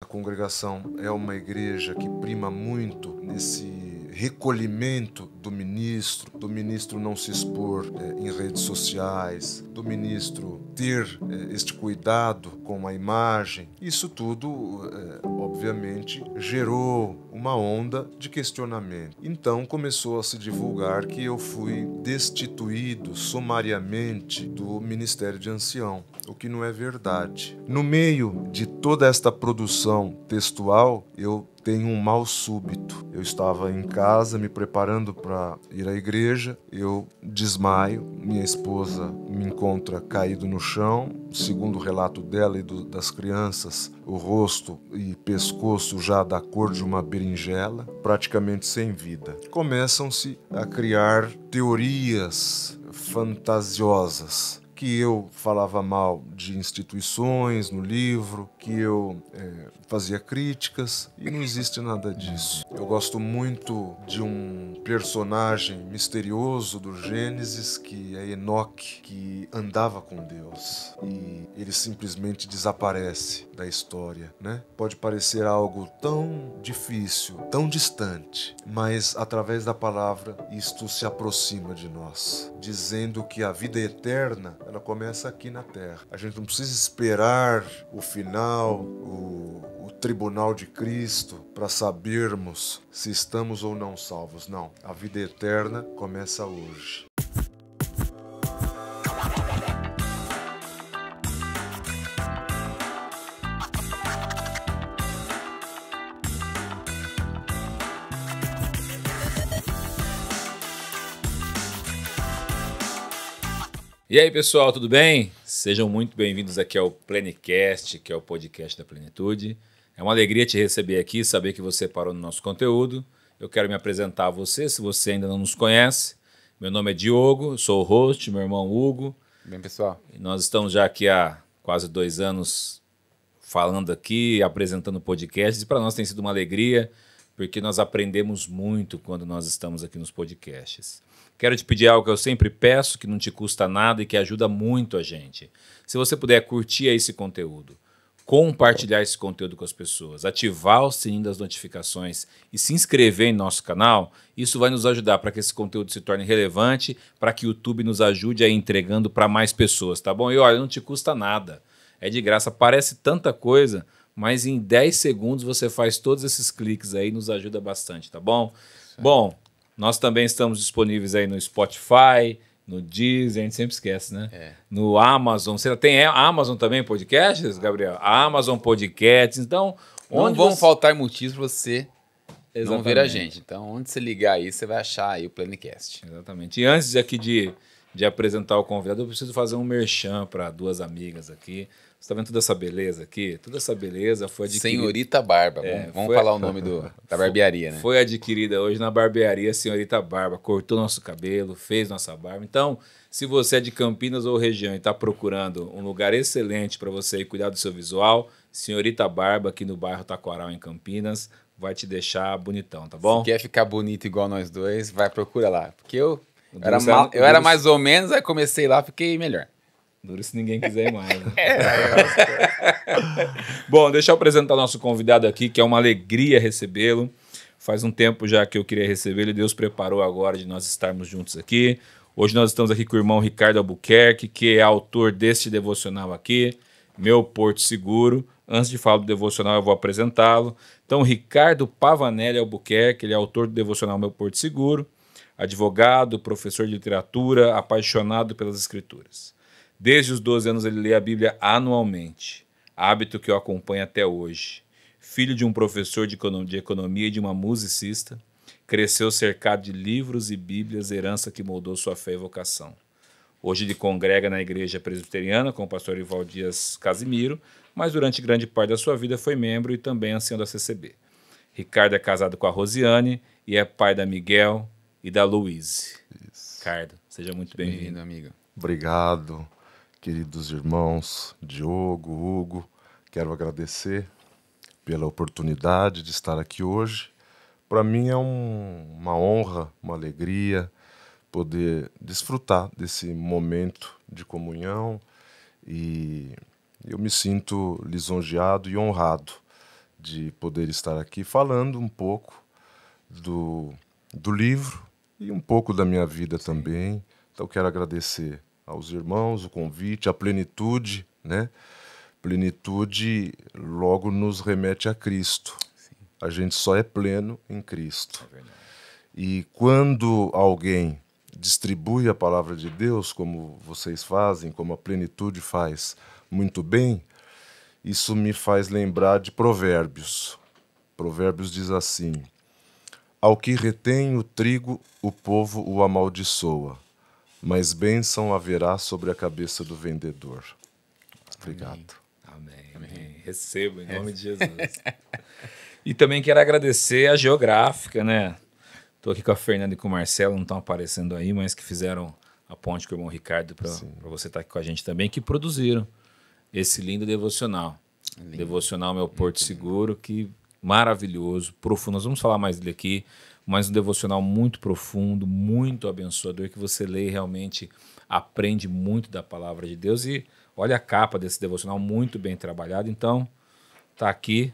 A congregação é uma igreja que prima muito nesse recolhimento do ministro não se expor em redes sociais, do ministro ter este cuidado com a imagem. Isso tudo, obviamente, gerou uma onda de questionamento. Então começou a se divulgar que eu fui destituído sumariamente do Ministério de Ancião, o que não é verdade. No meio de toda esta produção textual, eu tenho um mal súbito. Eu estava em casa me preparando para ir à igreja, eu desmaio, minha esposa me encontra caído no chão, segundo o relato dela e das crianças, o rosto e pescoço já da cor de uma berinjela, praticamente sem vida. Começam-se a criar teorias fantasiosas, que eu falava mal de instituições no livro, que eu fazia críticas, e não existe nada disso. Eu gosto muito de um personagem misterioso do Gênesis, que é Enoque, que andava com Deus, e ele simplesmente desaparece da história, né? Pode parecer algo tão difícil, tão distante, mas através da palavra isto se aproxima de nós, dizendo que a vida eterna ela começa aqui na terra. A gente não precisa esperar o final, o tribunal de Cristo para sabermos se estamos ou não salvos. Não, a vida eterna começa hoje. E aí, pessoal, tudo bem? Sejam muito bem-vindos aqui ao Plenicast, que é o podcast da Plenitude. É uma alegria te receber aqui, saber que você parou no nosso conteúdo. Eu quero me apresentar a você, se você ainda não nos conhece. Meu nome é Diogo, sou o host, meu irmão Hugo. Bem, pessoal. E nós estamos já aqui há quase 2 anos falando aqui, apresentando podcasts. E para nós tem sido uma alegria, porque nós aprendemos muito quando nós estamos aqui nos podcasts. Quero te pedir algo que eu sempre peço, que não te custa nada e que ajuda muito a gente. Se você puder curtir esse conteúdo, compartilhar esse conteúdo com as pessoas, ativar o sininho das notificações e se inscrever em nosso canal, isso vai nos ajudar para que esse conteúdo se torne relevante, para que o YouTube nos ajude a ir entregando para mais pessoas, tá bom? E olha, não te custa nada, é de graça, parece tanta coisa, mas em 10 segundos você faz todos esses cliques aí, nos ajuda bastante, tá bom? Sim. Bom, nós também estamos disponíveis aí no Spotify, no Deezer, a gente sempre esquece, né? No Amazon. Você tem a Amazon também podcasts, Gabriel? A Amazon Podcasts. Então, não vão faltar motivos para você Exatamente. não ver a gente. Então, onde você ligar aí, você vai achar aí o Plenicast. Exatamente. E antes aqui de apresentar o convidado, eu preciso fazer um merchan para 2 amigas aqui. Você está vendo toda essa beleza aqui? Toda essa beleza foi adquirida... Senhorita Barba. Vamos falar o nome da barbearia, né? Foi adquirida hoje na barbearia Senhorita Barba. Cortou nosso cabelo, fez nossa barba. Então, se você é de Campinas ou região e está procurando um lugar excelente para você ir cuidar do seu visual, Senhorita Barba, aqui no bairro Taquaral, em Campinas, vai te deixar bonitão, tá bom? Se quer ficar bonito igual nós dois, vai procurar lá. Porque eu era mais ou menos, aí comecei lá, fiquei melhor. Duro se ninguém quiser ir mais. Né? Bom, deixa eu apresentar o nosso convidado aqui, que é uma alegria recebê-lo. Faz um tempo já que eu queria recebê-lo e Deus preparou agora de nós estarmos juntos aqui. Hoje nós estamos aqui com o irmão Ricardo Albuquerque, que é autor deste devocional aqui, Meu Porto Seguro. Antes de falar do devocional, eu vou apresentá-lo. Então, Ricardo Pavanelli Albuquerque, ele é autor do devocional Meu Porto Seguro, advogado, professor de literatura, apaixonado pelas escrituras. Desde os 12 anos ele lê a Bíblia anualmente, hábito que o acompanha até hoje. Filho de um professor de economia e de uma musicista, cresceu cercado de livros e Bíblias, herança que moldou sua fé e vocação. Hoje ele congrega na igreja presbiteriana com o pastor Ival Dias Casimiro, mas durante grande parte da sua vida foi membro e também ancião da CCB. Ricardo é casado com a Rosiane e é pai da Miguel e da Luíse. Ricardo, seja muito bem-vindo, amigo. Obrigado. Queridos irmãos, Diogo, Hugo, quero agradecer pela oportunidade de estar aqui hoje. Para mim é uma honra, uma alegria poder desfrutar desse momento de comunhão e eu me sinto lisonjeado e honrado de poder estar aqui falando um pouco do livro e um pouco da minha vida também. Então quero agradecer aos irmãos o convite, a plenitude, né? Plenitude logo nos remete a Cristo. Sim. A gente só é pleno em Cristo. É verdade. E quando alguém distribui a palavra de Deus, como vocês fazem, como a plenitude faz muito bem, isso me faz lembrar de Provérbios. Provérbios diz assim: ao que retém o trigo, o povo o amaldiçoa, mas bênção haverá sobre a cabeça do vendedor. Obrigado. Amém. Amém. Recebo em nome de Jesus. E também quero agradecer a Geográfica, né? Estou aqui com a Fernanda e com o Marcelo, não estão aparecendo aí, mas que fizeram a ponte com o irmão Ricardo para você estar aqui com a gente também, que produziram esse lindo devocional. Lindo. Devocional Meu Porto Seguro, que maravilhoso, profundo. Nós vamos falar mais dele aqui, mas um devocional muito profundo, muito abençoador, que você lê e realmente aprende muito da palavra de Deus. E olha a capa desse devocional, muito bem trabalhado. Então, tá aqui,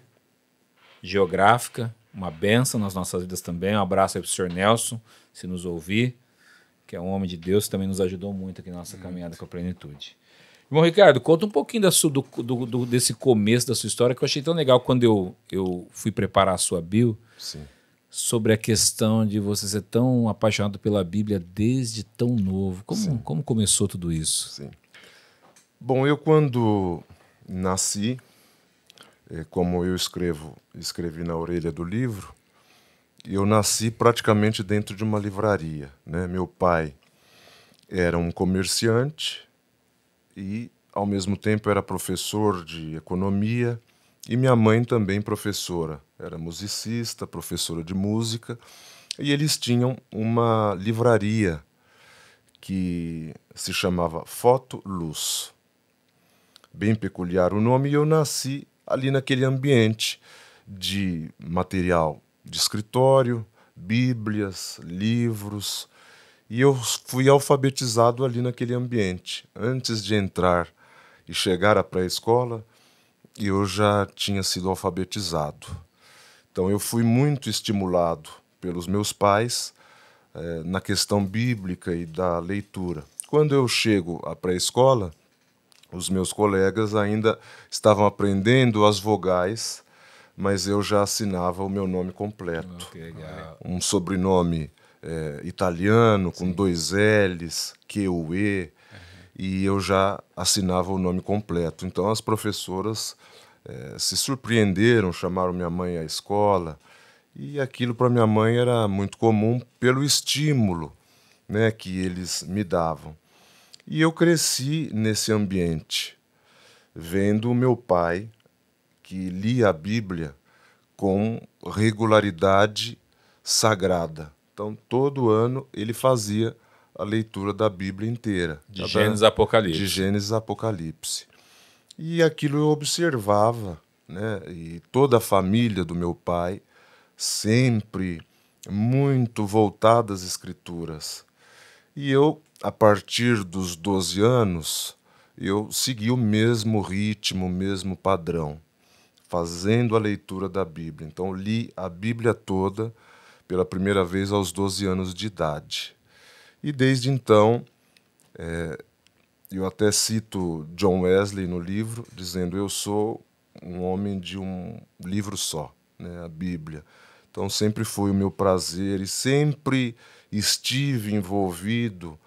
Geográfica, uma bênção nas nossas vidas também. Um abraço aí pro Sr. Nelson, se nos ouvir, que é um homem de Deus, que também nos ajudou muito aqui na nossa caminhada com a plenitude. Irmão Ricardo, conta um pouquinho desse começo da sua história, que eu achei tão legal quando eu fui preparar a sua bio. Sim. Sobre a questão de você ser tão apaixonado pela Bíblia desde tão novo. Como começou tudo isso? Sim. Bom, eu quando nasci, como eu escrevi na orelha do livro, eu nasci praticamente dentro de uma livraria, né? Meu pai era um comerciante e, ao mesmo tempo, era professor de economia, e minha mãe também professora. Era musicista, professora de música, e eles tinham uma livraria que se chamava Foto Luz. Bem peculiar o nome, e eu nasci ali naquele ambiente de material de escritório, bíblias, livros, e eu fui alfabetizado ali naquele ambiente. Antes de entrar e chegar à pré-escola, eu já tinha sido alfabetizado. Então eu fui muito estimulado pelos meus pais na questão bíblica e da leitura. Quando eu chego à pré-escola, os meus colegas ainda estavam aprendendo as vogais, mas eu já assinava o meu nome completo. Que legal. Um sobrenome italiano, com 2 L's, Q-U-E, e eu já assinava o nome completo. Então as professoras se surpreenderam, chamaram minha mãe à escola, e aquilo para minha mãe era muito comum pelo estímulo, né, que eles me davam. E eu cresci nesse ambiente, vendo o meu pai, que lia a Bíblia com regularidade sagrada. Então, todo ano ele fazia a leitura da Bíblia inteira. De Gênesis a Apocalipse. De Gênesis a Apocalipse. E aquilo eu observava, né? E toda a família do meu pai sempre muito voltada às Escrituras. E eu, a partir dos 12 anos, eu segui o mesmo ritmo, o mesmo padrão, fazendo a leitura da Bíblia. Então, li a Bíblia toda pela primeira vez aos 12 anos de idade. E desde então, eu até cito John Wesley no livro, dizendo: eu sou um homem de um livro só, né, a Bíblia. Então sempre foi o meu prazer e sempre estive envolvido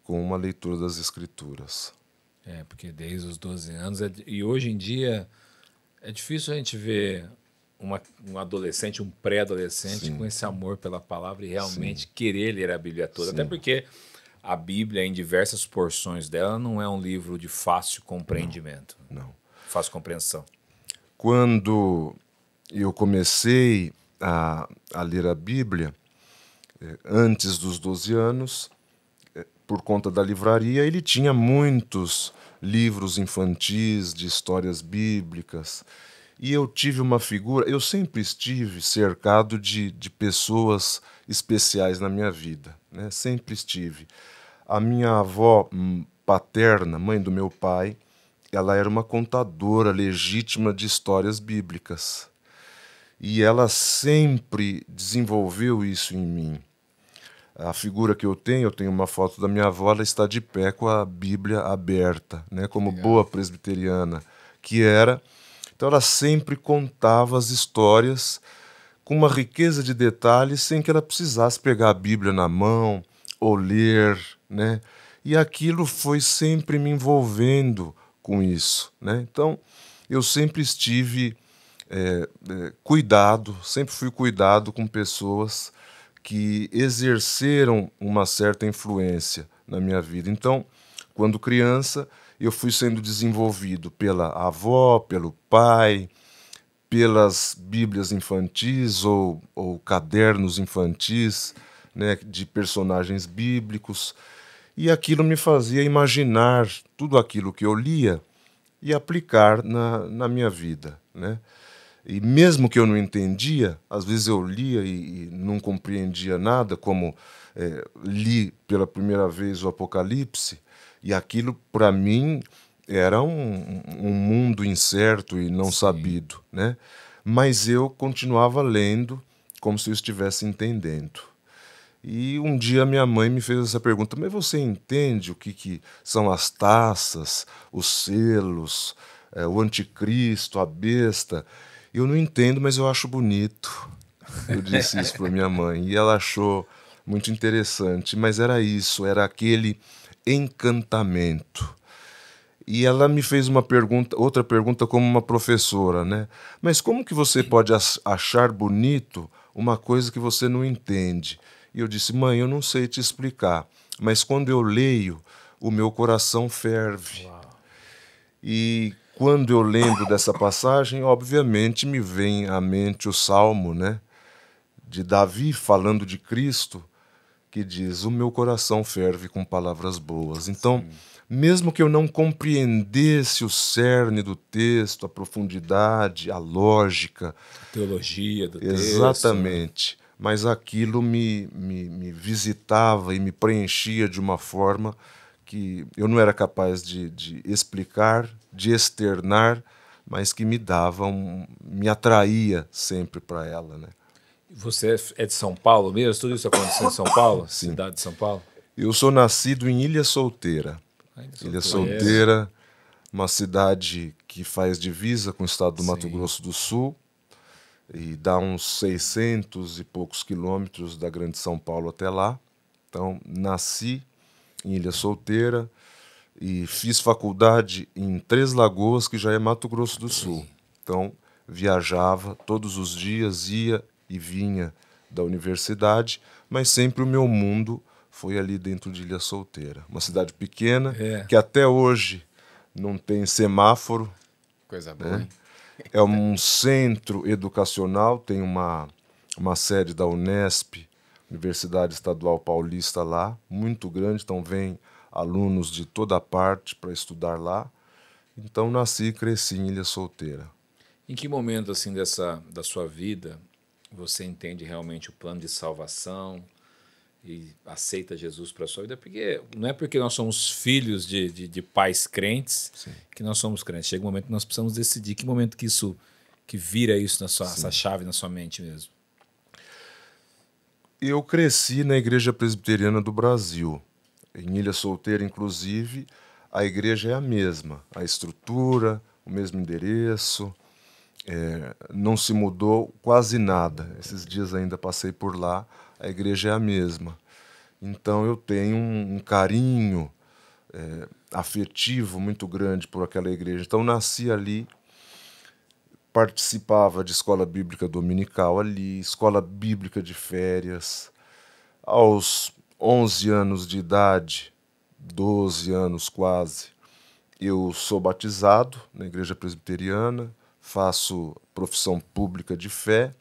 com uma leitura das Escrituras. Porque desde os 12 anos, e hoje em dia é difícil a gente ver um adolescente, um pré-adolescente com esse amor pela palavra e realmente querer ler a Bíblia toda. Até porque a Bíblia, em diversas porções dela, não é um livro de fácil compreendimento. Não. Fácil compreensão. Quando eu comecei a ler a Bíblia, antes dos 12 anos, por conta da livraria, ele tinha muitos livros infantis de histórias bíblicas. E eu tive uma figura, eu sempre estive cercado de pessoas especiais na minha vida, né? Sempre estive. A minha avó paterna, mãe do meu pai, ela era uma contadora legítima de histórias bíblicas. e ela sempre desenvolveu isso em mim. A figura que eu tenho uma foto da minha avó, ela está de pé com a Bíblia aberta, né, como boa presbiteriana que era. Então ela sempre contava as histórias com uma riqueza de detalhes sem que ela precisasse pegar a Bíblia na mão ou ler, né? E aquilo foi sempre me envolvendo com isso, né? Então eu sempre estive cuidado, sempre fui cuidado com pessoas que exerceram uma certa influência na minha vida. Então, quando criança, eu fui sendo desenvolvido pela avó, pelo pai, pelas bíblias infantis ou cadernos infantis, né, de personagens bíblicos, e aquilo me fazia imaginar tudo aquilo que eu lia e aplicar na minha vida, né? E mesmo que eu não entendia, às vezes eu lia e não compreendia nada, como li pela primeira vez o Apocalipse, e aquilo para mim era um mundo incerto e não sabido, né? Mas eu continuava lendo como se eu estivesse entendendo. E um dia minha mãe me fez essa pergunta: mas você entende o que são as taças, os selos, o anticristo, a besta? Eu não entendo, mas eu acho bonito. Eu disse isso para minha mãe e ela achou muito interessante, mas era isso, era aquele encantamento. E ela me fez uma pergunta, outra pergunta como uma professora, né? Mas como que você pode achar bonito uma coisa que você não entende? E eu disse: mãe, eu não sei te explicar, mas quando eu leio, o meu coração ferve. Uau. E quando eu lembro dessa passagem, obviamente me vem à mente o Salmo, né, de Davi falando de Cristo, que diz: o meu coração ferve com palavras boas. Então, mesmo que eu não compreendesse o cerne do texto, a profundidade, a lógica, a teologia do exatamente, texto, mas aquilo me visitava e me preenchia de uma forma que eu não era capaz de explicar, de externar, mas que me dava, me atraía sempre para ela, né? Você é de São Paulo mesmo? Tudo isso aconteceu em São Paulo? Sim. Cidade de São Paulo? Eu sou nascido em Ilha Solteira. Ilha Solteira, uma cidade que faz divisa com o estado do Mato Grosso do Sul e dá uns 600 e poucos quilômetros da Grande São Paulo até lá. Então, nasci em Ilha Solteira e fiz faculdade em Três Lagoas, que já é Mato Grosso do Sul. Então, viajava todos os dias, ia e vinha da universidade, mas sempre o meu mundo foi ali dentro de Ilha Solteira. Uma cidade pequena, que até hoje não tem semáforo. Coisa boa, hein? É um centro educacional, tem uma sede da Unesp, Universidade Estadual Paulista lá, muito grande, então vem alunos de toda parte para estudar lá. Então nasci e cresci em Ilha Solteira. Em que momento assim da sua vida você entende realmente o plano de salvação e aceita Jesus para a sua vida? Porque não é porque nós somos filhos de pais crentes que nós somos crentes. Chega um momento que nós precisamos decidir que momento que vira isso essa chave na sua mente mesmo. Eu cresci na Igreja Presbiteriana do Brasil. Em Ilha Solteira, inclusive, a igreja é a mesma. A estrutura, o mesmo endereço, não se mudou quase nada. Esses dias ainda passei por lá, a igreja é a mesma. Então eu tenho um carinho afetivo muito grande por aquela igreja. Então nasci ali, participava de escola bíblica dominical ali, escola bíblica de férias. Aos 11 anos de idade, 12 anos quase, eu sou batizado na igreja presbiteriana, faço profissão pública de fé,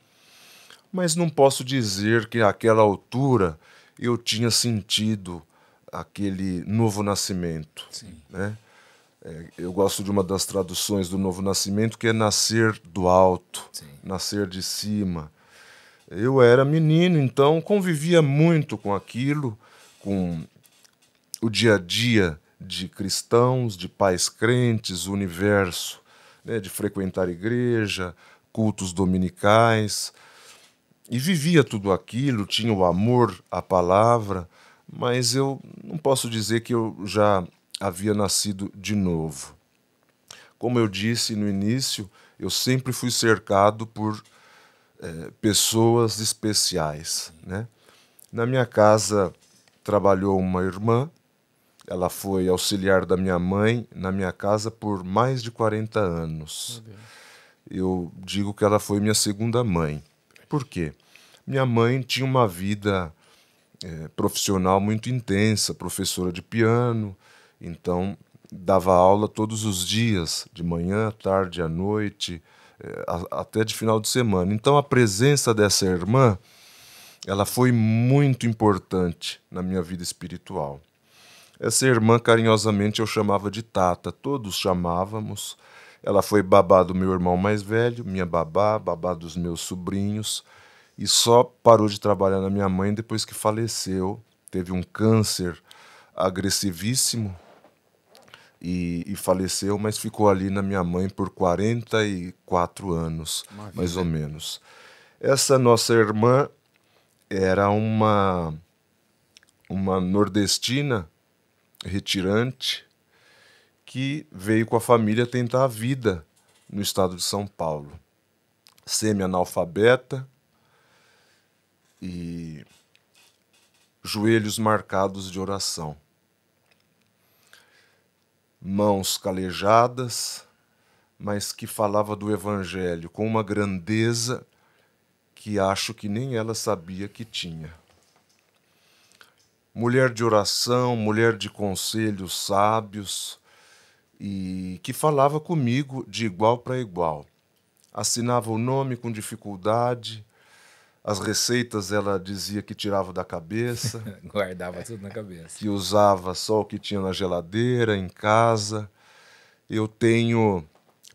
mas não posso dizer que àquela altura eu tinha sentido aquele novo nascimento, né? Eu gosto de uma das traduções do novo nascimento, que é nascer do alto, nascer de cima. Eu era menino, então convivia muito com aquilo, com o dia a dia de cristãos, de pais crentes, o universo, né, de frequentar igreja, cultos dominicais e vivia tudo aquilo, tinha o amor à palavra, mas eu não posso dizer que eu já havia nascido de novo. Como eu disse no início, eu sempre fui cercado por pessoas especiais, né? Na minha casa trabalhou uma irmã, ela foi auxiliar da minha mãe na minha casa por mais de 40 anos. Eu digo que ela foi minha segunda mãe. Por quê? Minha mãe tinha uma vida profissional muito intensa, professora de piano, então dava aula todos os dias, de manhã, à tarde, à noite, até de final de semana. Então a presença dessa irmã, ela foi muito importante na minha vida espiritual. Essa irmã, carinhosamente, eu chamava de Tata, todos chamávamos. Ela foi babá do meu irmão mais velho, minha babá, babá dos meus sobrinhos, e só parou de trabalhar na minha mãe depois que faleceu. Teve um câncer agressivíssimo e faleceu, mas ficou ali na minha mãe por 44 anos, mais ou menos. Essa nossa irmã era uma nordestina retirante que veio com a família tentar a vida no estado de São Paulo. Semi-analfabeta e joelhos marcados de oração. Mãos calejadas, mas que falava do Evangelho com uma grandeza que acho que nem ela sabia que tinha. Mulher de oração, mulher de conselhos sábios, e que falava comigo de igual para igual. Assinava o nome com dificuldade, as receitas ela dizia que tirava da cabeça, Guardava tudo na cabeça. que usava só o que tinha na geladeira, em casa. Eu tenho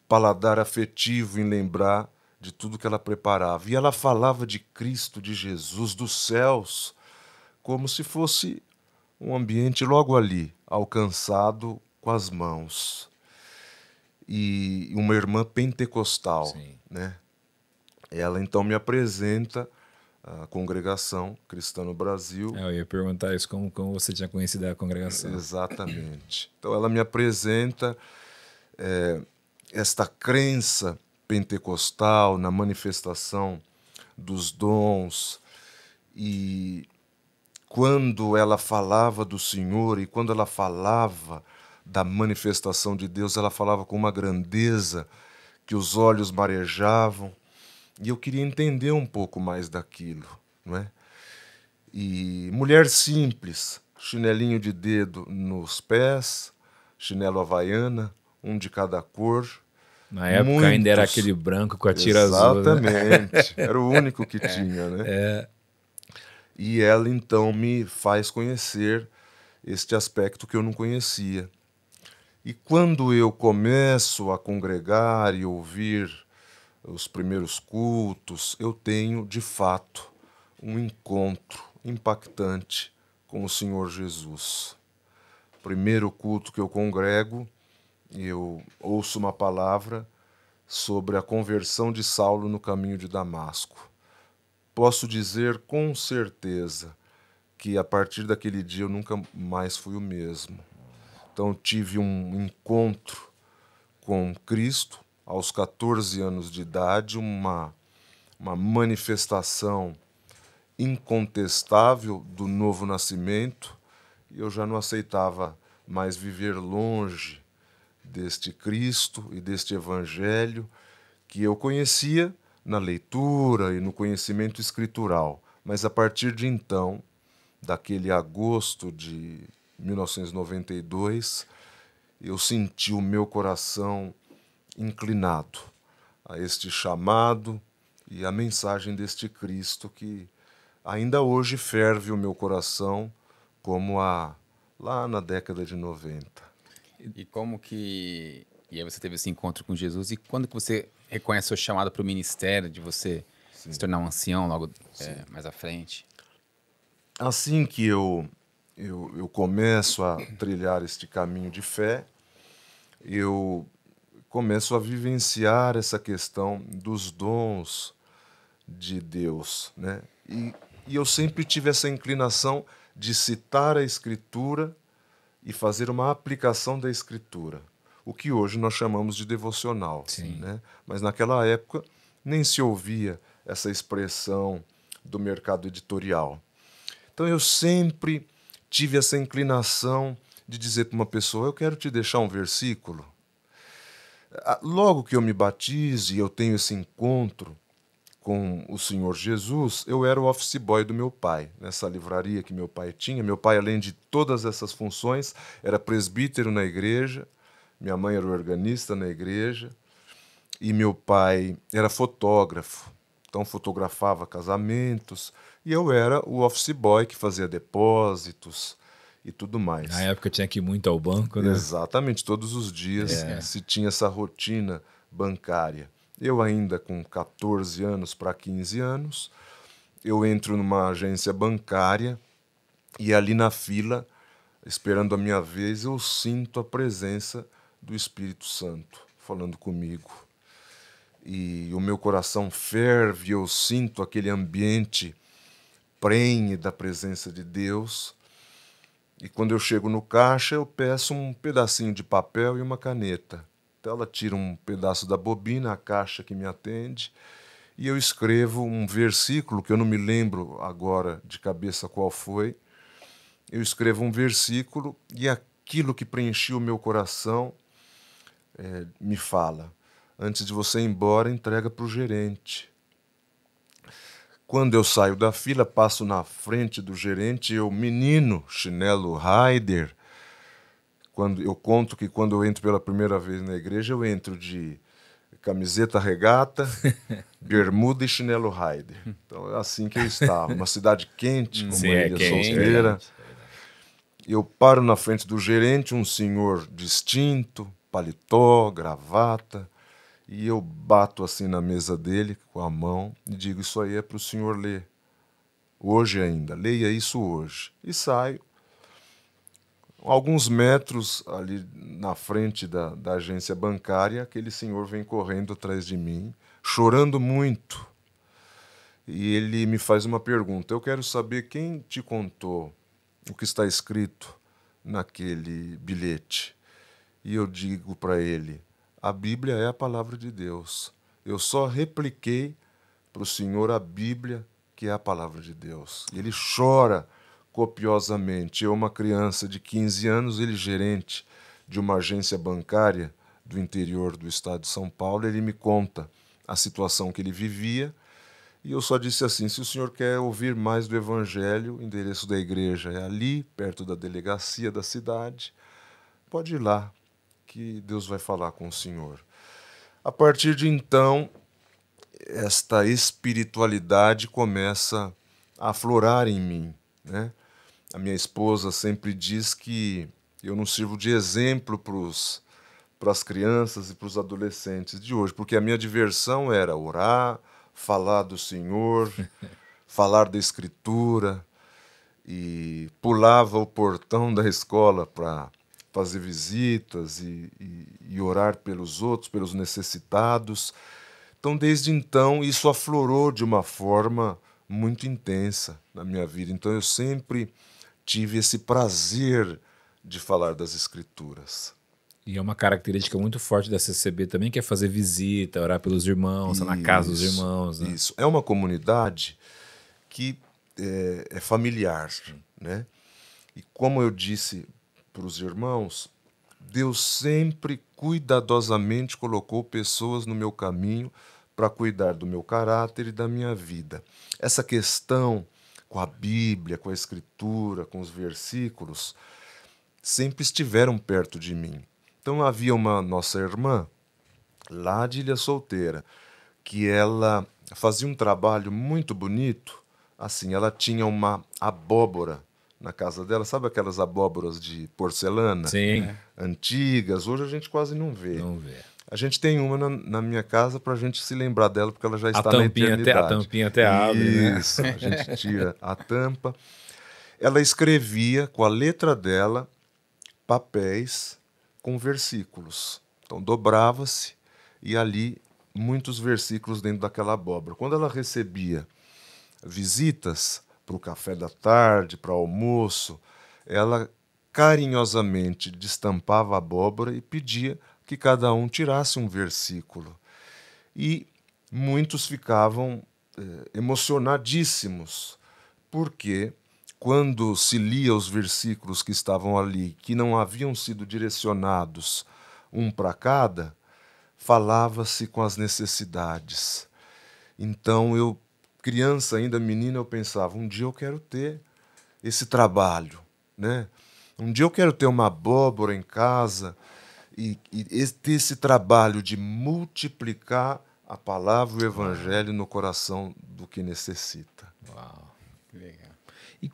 paladar afetivo em lembrar de tudo que ela preparava. E ela falava de Cristo, de Jesus, dos céus, como se fosse um ambiente logo ali, alcançado com as mãos. E uma irmã pentecostal, Sim. né? Ela então me apresenta a congregação cristã no Brasil. Eu ia perguntar isso, como você tinha conhecido a congregação. Exatamente. Então ela me apresenta esta crença pentecostal na manifestação dos dons. E quando ela falava do Senhor e quando ela falava da manifestação de Deus, ela falava com uma grandeza que os olhos marejavam. E eu queria entender um pouco mais daquilo, não é? E mulher simples, chinelinho de dedo nos pés, chinelo havaiana, um de cada cor. Na época ainda era aquele branco com a tira azul. Né? Exatamente, era o único que tinha, né? E ela então me faz conhecer este aspecto que eu não conhecia. E quando eu começo a congregar e ouvir os primeiros cultos, eu tenho, de fato, um encontro impactante com o Senhor Jesus. Primeiro culto que eu congrego, eu ouço uma palavra sobre a conversão de Saulo no caminho de Damasco. Posso dizer com certeza que a partir daquele dia eu nunca mais fui o mesmo. Então tive um encontro com Cristo aos 14 anos de idade, uma manifestação incontestável do novo nascimento, e eu já não aceitava mais viver longe deste Cristo e deste Evangelho que eu conhecia na leitura e no conhecimento escritural. Mas a partir de então, daquele agosto de 1992, eu senti o meu coração inclinado a este chamado e a mensagem deste Cristo que ainda hoje ferve o meu coração como lá na década de 90. E como que... E aí você teve esse encontro com Jesus, e quando que você reconhece o chamado para o ministério, de você se tornar um ancião logo mais à frente? Assim que eu começo a trilhar este caminho de fé, eu começo a vivenciar essa questão dos dons de Deus, né? E eu sempre tive essa inclinação de citar a Escritura e fazer uma aplicação da Escritura, o que hoje nós chamamos de devocional. Sim. Né? Mas naquela época nem se ouvia essa expressão do mercado editorial. Então eu sempre tive essa inclinação de dizer para uma pessoa: eu quero te deixar um versículo. Logo que eu me batizo e eu tenho esse encontro com o Senhor Jesus, eu era o office boy do meu pai, nessa livraria que meu pai tinha. Meu pai, além de todas essas funções, era presbítero na igreja, minha mãe era organista na igreja, e meu pai era fotógrafo, então fotografava casamentos, e eu era o office boy que fazia depósitos e tudo mais. Na época tinha que ir muito ao banco, né? Exatamente, todos os dias se tinha essa rotina bancária. Eu ainda com 14 anos para 15 anos, eu entro numa agência bancária e ali na fila, esperando a minha vez, eu sinto a presença do Espírito Santo falando comigo. E o meu coração ferve, eu sinto aquele ambiente prenhe da presença de Deus. E quando eu chego no caixa, eu peço um pedacinho de papel e uma caneta. Então ela tira um pedaço da bobina, a caixa que me atende, e eu escrevo um versículo, que eu não me lembro agora de cabeça qual foi. Eu escrevo um versículo e aquilo que preencheu o meu coração me fala: antes de você ir embora, entrega para o gerente. Quando eu saio da fila, passo na frente do gerente, eu, menino, chinelo Raider. Eu conto que quando eu entro pela primeira vez na igreja, eu entro de camiseta regata, bermuda e chinelo Raider. Então é assim que eu estava. Uma cidade quente, como Sim, a Ilha quente, Solteira. verdade. Eu paro na frente do gerente, um senhor distinto, paletó, gravata, e eu bato assim na mesa dele com a mão e digo: isso aí é para o senhor ler. Hoje ainda, leia isso hoje. E saio. Alguns metros ali na frente da agência bancária, aquele senhor vem correndo atrás de mim, chorando muito. E ele me faz uma pergunta: eu quero saber quem te contou o que está escrito naquele bilhete. E eu digo para ele: a Bíblia é a palavra de Deus. Eu só repliquei para o senhor a Bíblia, que é a palavra de Deus. E ele chora copiosamente. Eu, uma criança de 15 anos, ele gerente de uma agência bancária do interior do estado de São Paulo, ele me conta a situação que ele vivia, e eu só disse assim: se o senhor quer ouvir mais do Evangelho, o endereço da igreja é ali, perto da delegacia da cidade, pode ir lá, que Deus vai falar com o senhor. A partir de então, esta espiritualidade começa a aflorar em mim, né? A minha esposa sempre diz que eu não sirvo de exemplo para as crianças e para os adolescentes de hoje, porque a minha diversão era orar, falar do Senhor, falar da Escritura, e pulava o portão da escola para fazer visitas e orar pelos outros, pelos necessitados. Então, desde então, isso aflorou de uma forma muito intensa na minha vida. Então, eu sempre tive esse prazer de falar das Escrituras. E é uma característica muito forte da CCB também, que é fazer visita, orar pelos irmãos, estar na casa dos irmãos. Né? Isso. É uma comunidade que é familiar, né? E como eu disse para os irmãos, Deus sempre cuidadosamente colocou pessoas no meu caminho para cuidar do meu caráter e da minha vida. Essa questão com a Bíblia, com a Escritura, com os versículos, sempre estiveram perto de mim. Então havia uma nossa irmã, lá de Ilha Solteira, que ela fazia um trabalho muito bonito. Assim, ela tinha uma abóbora na casa dela, sabe aquelas abóboras de porcelana? Sim. Antigas, hoje a gente quase não vê. Não vê. A gente tem uma na minha casa para a gente se lembrar dela, porque ela já está na tampinha eternidade. a tampinha até abre, né? Isso, a gente tira a tampa. Ela escrevia com a letra dela papéis com versículos. Então dobrava-se e ali muitos versículos dentro daquela abóbora. Quando ela recebia visitas para o café da tarde, para o almoço, ela carinhosamente destampava a abóbora e pedia que cada um tirasse um versículo. E muitos ficavam emocionadíssimos, porque quando se lia os versículos que estavam ali, que não haviam sido direcionados um para cada, falava-se com as necessidades. Então eu, criança ainda, menina, eu pensava, um dia eu quero ter esse trabalho, né? Um dia eu quero ter uma abóbora em casa e ter esse trabalho de multiplicar a palavra e o evangelho no coração do que necessita. Uau, que legal. E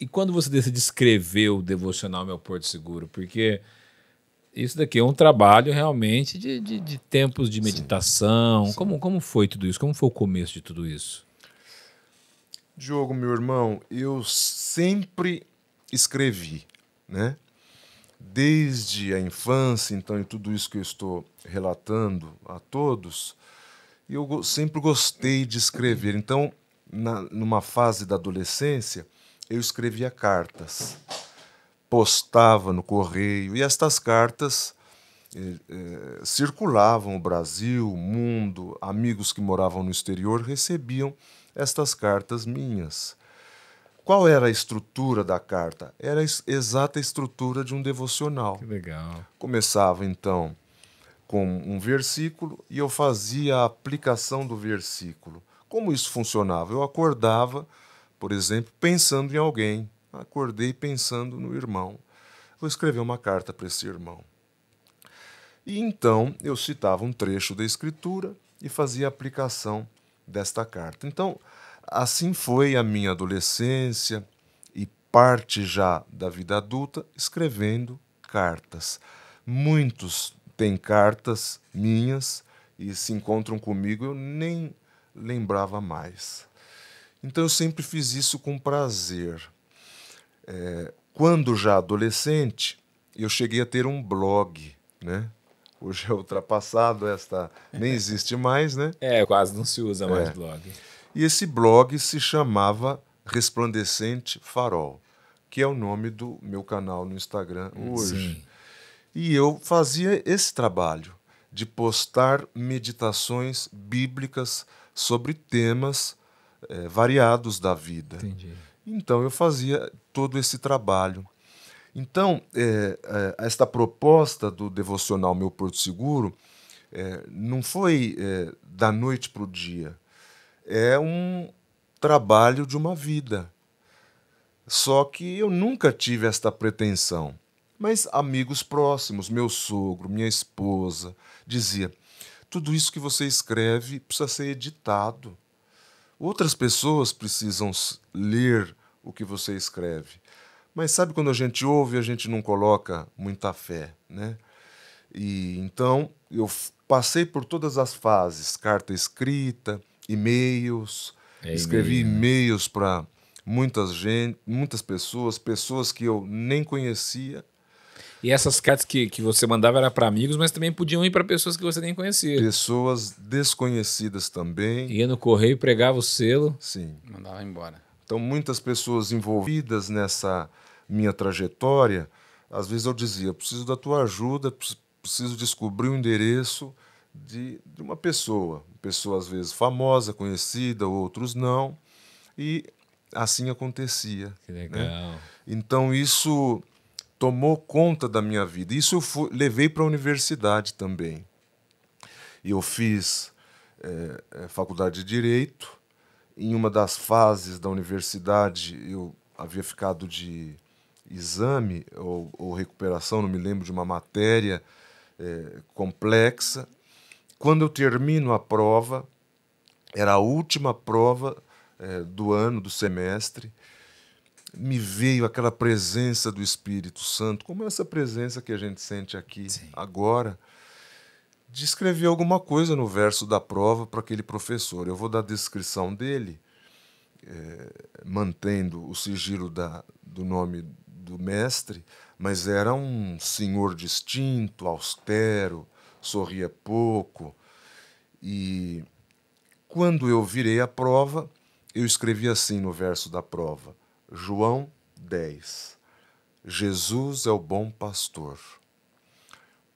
quando você decide escrever o devocional Meu Porto Seguro? Porque isso daqui é um trabalho realmente de tempos de meditação. Sim. Como foi tudo isso? Como foi o começo de tudo isso? Diogo, meu irmão, eu sempre escrevi, né? Desde a infância, então, e tudo isso que eu estou relatando a todos, eu sempre gostei de escrever. Então, numa fase da adolescência, eu escrevia cartas, postava no correio, e estas cartas circulavam o Brasil, o mundo, amigos que moravam no exterior recebiam estas cartas minhas. Qual era a estrutura da carta? Era a exata estrutura de um devocional. Que legal. Começava, então, com um versículo e eu fazia a aplicação do versículo. Como isso funcionava? Eu acordava, por exemplo, pensando em alguém. Acordei pensando no irmão. Vou escrever uma carta para esse irmão. E então eu citava um trecho da Escritura e fazia a aplicação desta carta. Então, assim foi a minha adolescência e parte já da vida adulta, escrevendo cartas. Muitos têm cartas minhas e se encontram comigo, eu nem lembrava mais. Então eu sempre fiz isso com prazer. Quando já adolescente, eu cheguei a ter um blog, né? Hoje é ultrapassado, nem existe mais, né? Quase não se usa mais blog. E esse blog se chamava Resplandecente Farol, que é o nome do meu canal no Instagram hoje. Sim. E eu fazia esse trabalho de postar meditações bíblicas sobre temas variados da vida. Entendi. Então eu fazia todo esse trabalho. Então, esta proposta do devocional Meu Porto Seguro não foi da noite para o dia. É um trabalho de uma vida. Só que eu nunca tive esta pretensão. Mas amigos próximos, meu sogro, minha esposa, dizia: tudo isso que você escreve precisa ser editado. Outras pessoas precisam ler o que você escreve. Mas sabe quando a gente ouve, a gente não coloca muita fé, né? E então eu passei por todas as fases: carta escrita, e-mails, escrevi e-mails para muitas pessoas que eu nem conhecia. E essas cartas que você mandava eram para amigos, mas também podiam ir para pessoas que você nem conhecia. Pessoas desconhecidas também. Ia no correio, pregava o selo. Sim. Mandava embora. Então, muitas pessoas envolvidas nessa minha trajetória, às vezes eu dizia: preciso da tua ajuda, preciso descobrir o endereço de uma pessoa. Pessoa, às vezes, famosa, conhecida, outros não. E assim acontecia. Que legal. Né? Então, isso tomou conta da minha vida. Isso eu levei para a universidade também. E eu fiz faculdade de Direito. Em uma das fases da universidade, eu havia ficado de exame ou recuperação, não me lembro, de uma matéria complexa. Quando eu termino a prova, era a última prova do ano, do semestre, me veio aquela presença do Espírito Santo, como essa presença que a gente sente aqui agora, de escrever alguma coisa no verso da prova para aquele professor. Eu vou dar a descrição dele, mantendo o sigilo do nome do mestre, mas era um senhor distinto, austero, sorria pouco. E quando eu virei a prova, eu escrevi assim no verso da prova: João 10. Jesus é o bom pastor.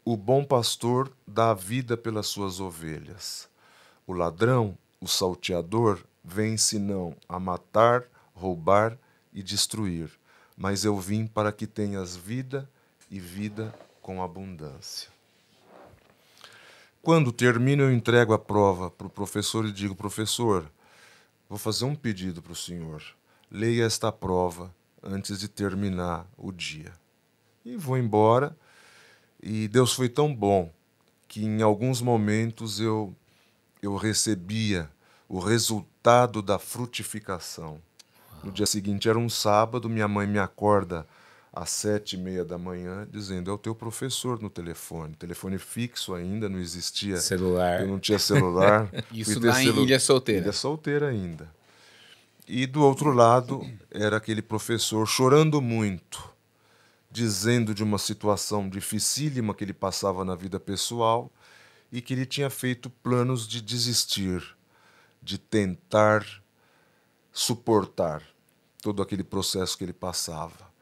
O bom pastor dá a vida pelas suas ovelhas. O ladrão, o salteador, vem senão a matar, roubar e destruir. Mas eu vim para que tenhas vida e vida com abundância. Quando termino, eu entrego a prova para o professor e digo: professor, vou fazer um pedido para o senhor. Leia esta prova antes de terminar o dia. E vou embora. E Deus foi tão bom que em alguns momentos eu recebia o resultado da frutificação. No dia seguinte era um sábado, minha mãe me acorda às 7h30 da manhã, dizendo: é o teu professor no telefone. Telefone fixo ainda, não existia. Celular. Eu não tinha celular. Isso lá em Ilha Solteira. Ilha Solteira ainda. E do outro lado era aquele professor chorando muito, dizendo de uma situação dificílima que ele passava na vida pessoal e que ele tinha feito planos de desistir, de tentar suportar todo aquele processo que ele passava.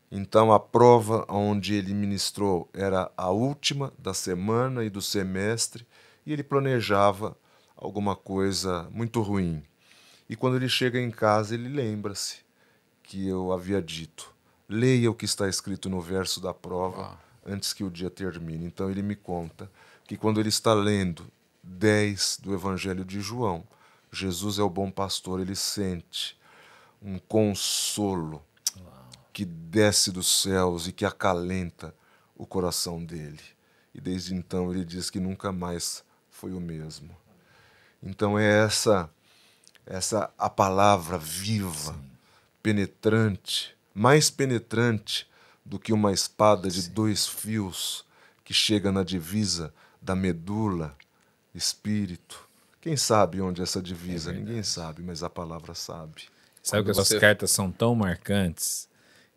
Então a prova onde ele ministrou era a última da semana e do semestre e ele planejava alguma coisa muito ruim. E quando ele chega em casa, ele lembra-se que eu havia dito: leia o que está escrito no verso da prova antes que o dia termine. Então ele me conta que quando ele está lendo 10 do Evangelho de João, Jesus é o bom pastor, ele sente um consolo que desce dos céus e que acalenta o coração dele. E desde então ele diz que nunca mais foi o mesmo. Então é essa a palavra viva, sim, penetrante, mais penetrante do que uma espada de 2 fios que chega na divisa da medula, espírito. Quem sabe onde é essa divisa? Ninguém sabe, mas a palavra sabe. Sabe que essas cartas são tão marcantes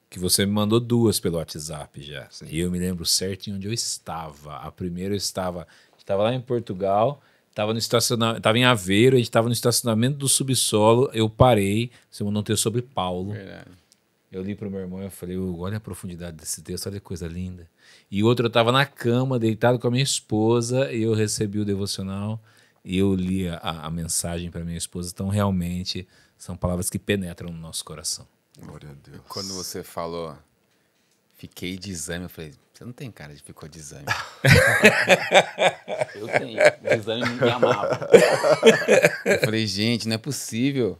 que você me mandou 2 pelo WhatsApp já. Sim. E eu me lembro certinho onde eu estava. A primeira eu estava lá em Portugal, estava em Aveiro, a gente estava no estacionamento do subsolo, eu parei, você mandou um texto sobre Paulo. Verdade. Eu li para o meu irmão e eu falei: olha a profundidade desse texto, olha que coisa linda. E outro, eu estava na cama, deitado com a minha esposa, e eu recebi o devocional e eu li a mensagem para minha esposa. Então, realmente, são palavras que penetram no nosso coração. Glória a Deus. Quando você falou, fiquei de exame, eu falei: você não tem cara de ficou de exame. Eu tenho. De exame me amava. Eu falei: gente, não é possível.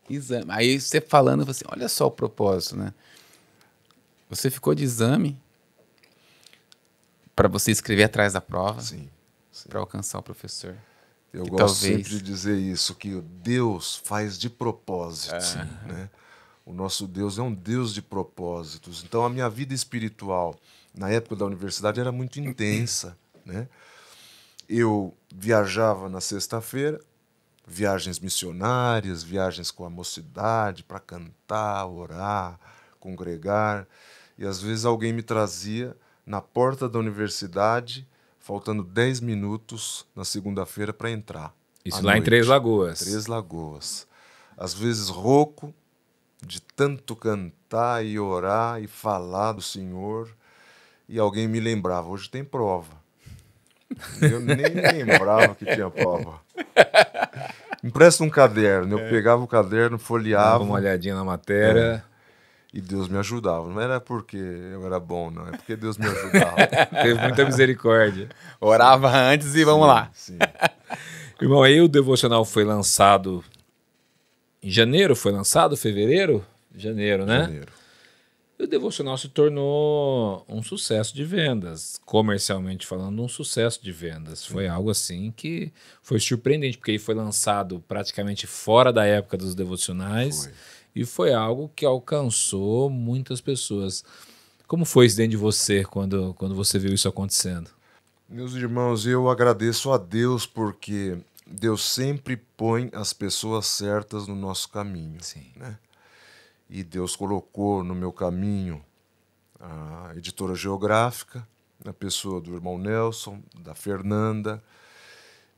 Exame. Aí você falando, eu falei assim: olha só o propósito, né? Você ficou de exame para você escrever atrás da prova, sim, para alcançar o professor. Eu gosto sempre de dizer isso, que Deus faz de propósito, né? O nosso Deus é um Deus de propósitos. Então a minha vida espiritual na época da universidade era muito intensa, né? Eu viajava na sexta-feira, viagens missionárias, viagens com a mocidade para cantar, orar, congregar, e às vezes alguém me trazia na porta da universidade, faltando 10 minutos na segunda-feira para entrar. Isso lá em Três Lagoas. Três Lagoas. Às vezes rouco de tanto cantar e orar e falar do Senhor, e alguém me lembrava: hoje tem prova. Eu nem lembrava que tinha prova. Empresta um caderno. Eu pegava o caderno, folheava. Dava uma olhadinha na matéria. E Deus me ajudava. Não era porque eu era bom, não. É porque Deus me ajudava. Teve muita misericórdia. Orava antes e vamos lá. Sim. Irmão, aí o devocional foi lançado em janeiro? Foi lançado? Fevereiro? Janeiro, né? Janeiro. E o devocional se tornou um sucesso de vendas. Comercialmente falando, um sucesso de vendas. Sim. Foi algo assim que foi surpreendente, porque ele foi lançado praticamente fora da época dos devocionais. E foi algo que alcançou muitas pessoas. Como foi isso dentro de você quando você viu isso acontecendo? Meus irmãos, eu agradeço a Deus porque Deus sempre põe as pessoas certas no nosso caminho. Sim. Né? E Deus colocou no meu caminho a editora Geográfica, na pessoa do irmão Nelson, da Fernanda.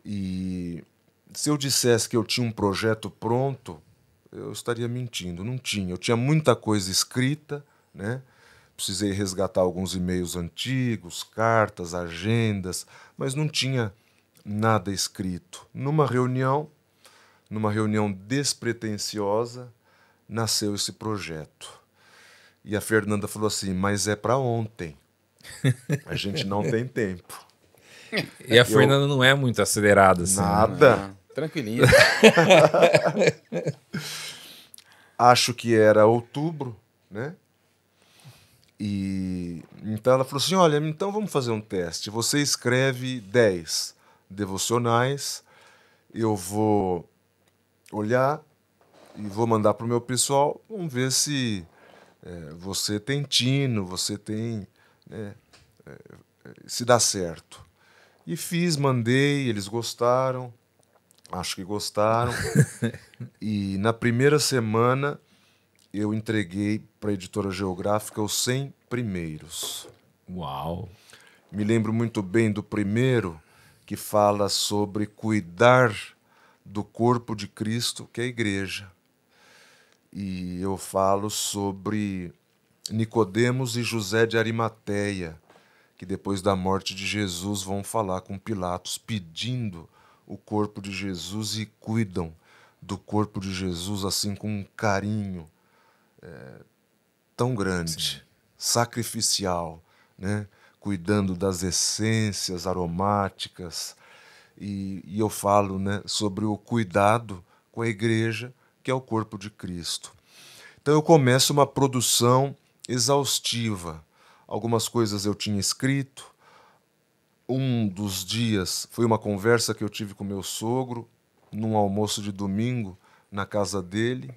E se eu dissesse que eu tinha um projeto pronto, eu estaria mentindo. Não tinha. Eu tinha muita coisa escrita, né? Precisei resgatar alguns e-mails antigos, cartas, agendas, mas não tinha nada escrito. Numa reunião despretensiosa, nasceu esse projeto. E a Fernanda falou assim, mas é para ontem. A gente não tem tempo. E a Fernanda não é muito acelerada, assim. Nada. Tranquilinho. Acho que era outubro, né? E então ela falou assim, olha, então vamos fazer um teste. Você escreve 10 devocionais, eu vou olhar e vou mandar para o meu pessoal, vamos ver se você tem tino, você tem... né, se dá certo. E fiz, mandei, eles gostaram, acho que gostaram. E na primeira semana eu entreguei para a editora Geográfica os 100 primeiros. Uau! Me lembro muito bem do primeiro, que fala sobre cuidar do corpo de Cristo, que é a igreja. E eu falo sobre Nicodemos e José de Arimateia, que depois da morte de Jesus vão falar com Pilatos, pedindo o corpo de Jesus e cuidam do corpo de Jesus assim com um carinho tão grande, sacrificial, né? Cuidando das essências aromáticas. E eu falo, né, sobre o cuidado com a igreja, que é o corpo de Cristo. Então eu começo uma produção exaustiva. Algumas coisas eu tinha escrito. Um dos dias foi uma conversa que eu tive com meu sogro, num almoço de domingo, na casa dele.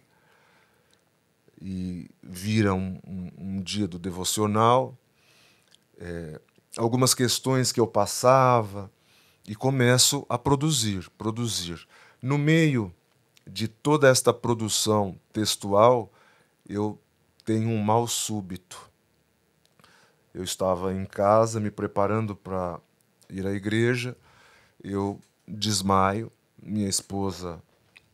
E vira um dia do devocional. Algumas questões que eu passava e começo a produzir. No meio de toda esta produção textual, eu tenho um mal súbito. Eu estava em casa me preparando para ir à igreja, eu desmaio, minha esposa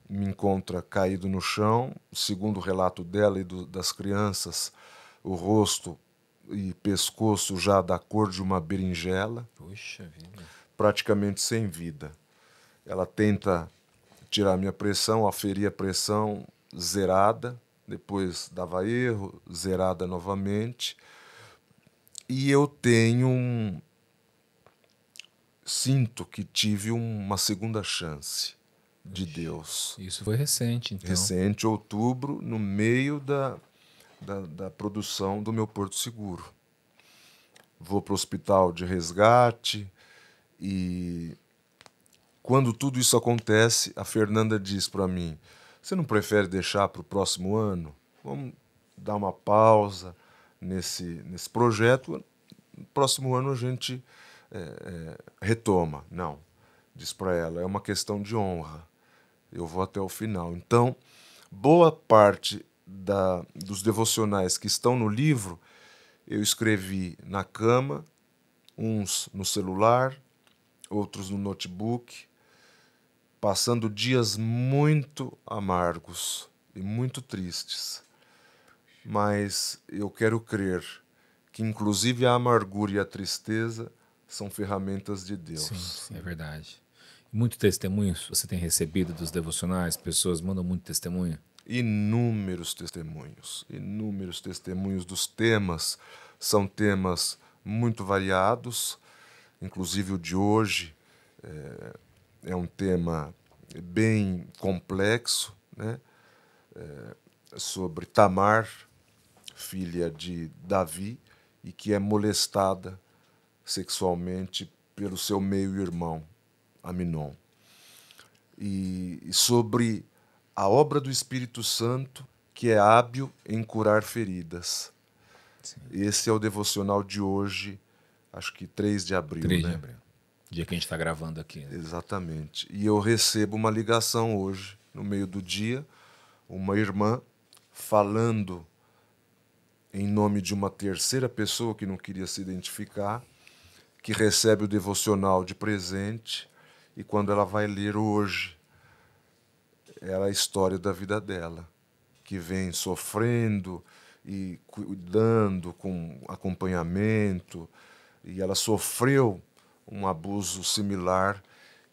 me encontra caído no chão, segundo o relato dela e das crianças, o rosto e pescoço já da cor de uma berinjela. Puxa vida. Praticamente sem vida. Ela tenta tirar minha pressão, aferir a pressão zerada, depois dava erro, zerada novamente. E eu sinto que tive uma segunda chance de Deus. Isso foi recente, então. Recente, outubro, no meio da produção do meu Porto Seguro. Vou para o hospital de resgate e quando tudo isso acontece, a Fernanda diz para mim, você não prefere deixar para o próximo ano? Vamos dar uma pausa nesse projeto, no próximo ano a gente retoma. Não, diz para ela, é uma questão de honra, eu vou até o final. Então, boa parte dos devocionais que estão no livro, eu escrevi na cama, uns no celular, outros no notebook, passando dias muito amargos e muito tristes. Mas eu quero crer que inclusive a amargura e a tristeza são ferramentas de Deus. Sim, é verdade. Muito testemunhos você tem recebido dos devocionais? Pessoas mandam muito testemunho? Inúmeros testemunhos dos temas. São temas muito variados, inclusive o de hoje é um tema bem complexo, né? Sobre Tamar, filha de Davi, e que é molestada sexualmente pelo seu meio-irmão, Aminon. E sobre a obra do Espírito Santo, que é hábil em curar feridas. Sim. Esse é o devocional de hoje, acho que 3 de abril. 3 de abril, dia que a gente está gravando aqui. Né? Exatamente. E eu recebo uma ligação hoje, no meio do dia, uma irmã falando em nome de uma terceira pessoa que não queria se identificar, que recebe o devocional de presente e quando ela vai ler hoje, era a história da vida dela, que vem sofrendo e cuidando com acompanhamento, e ela sofreu um abuso similar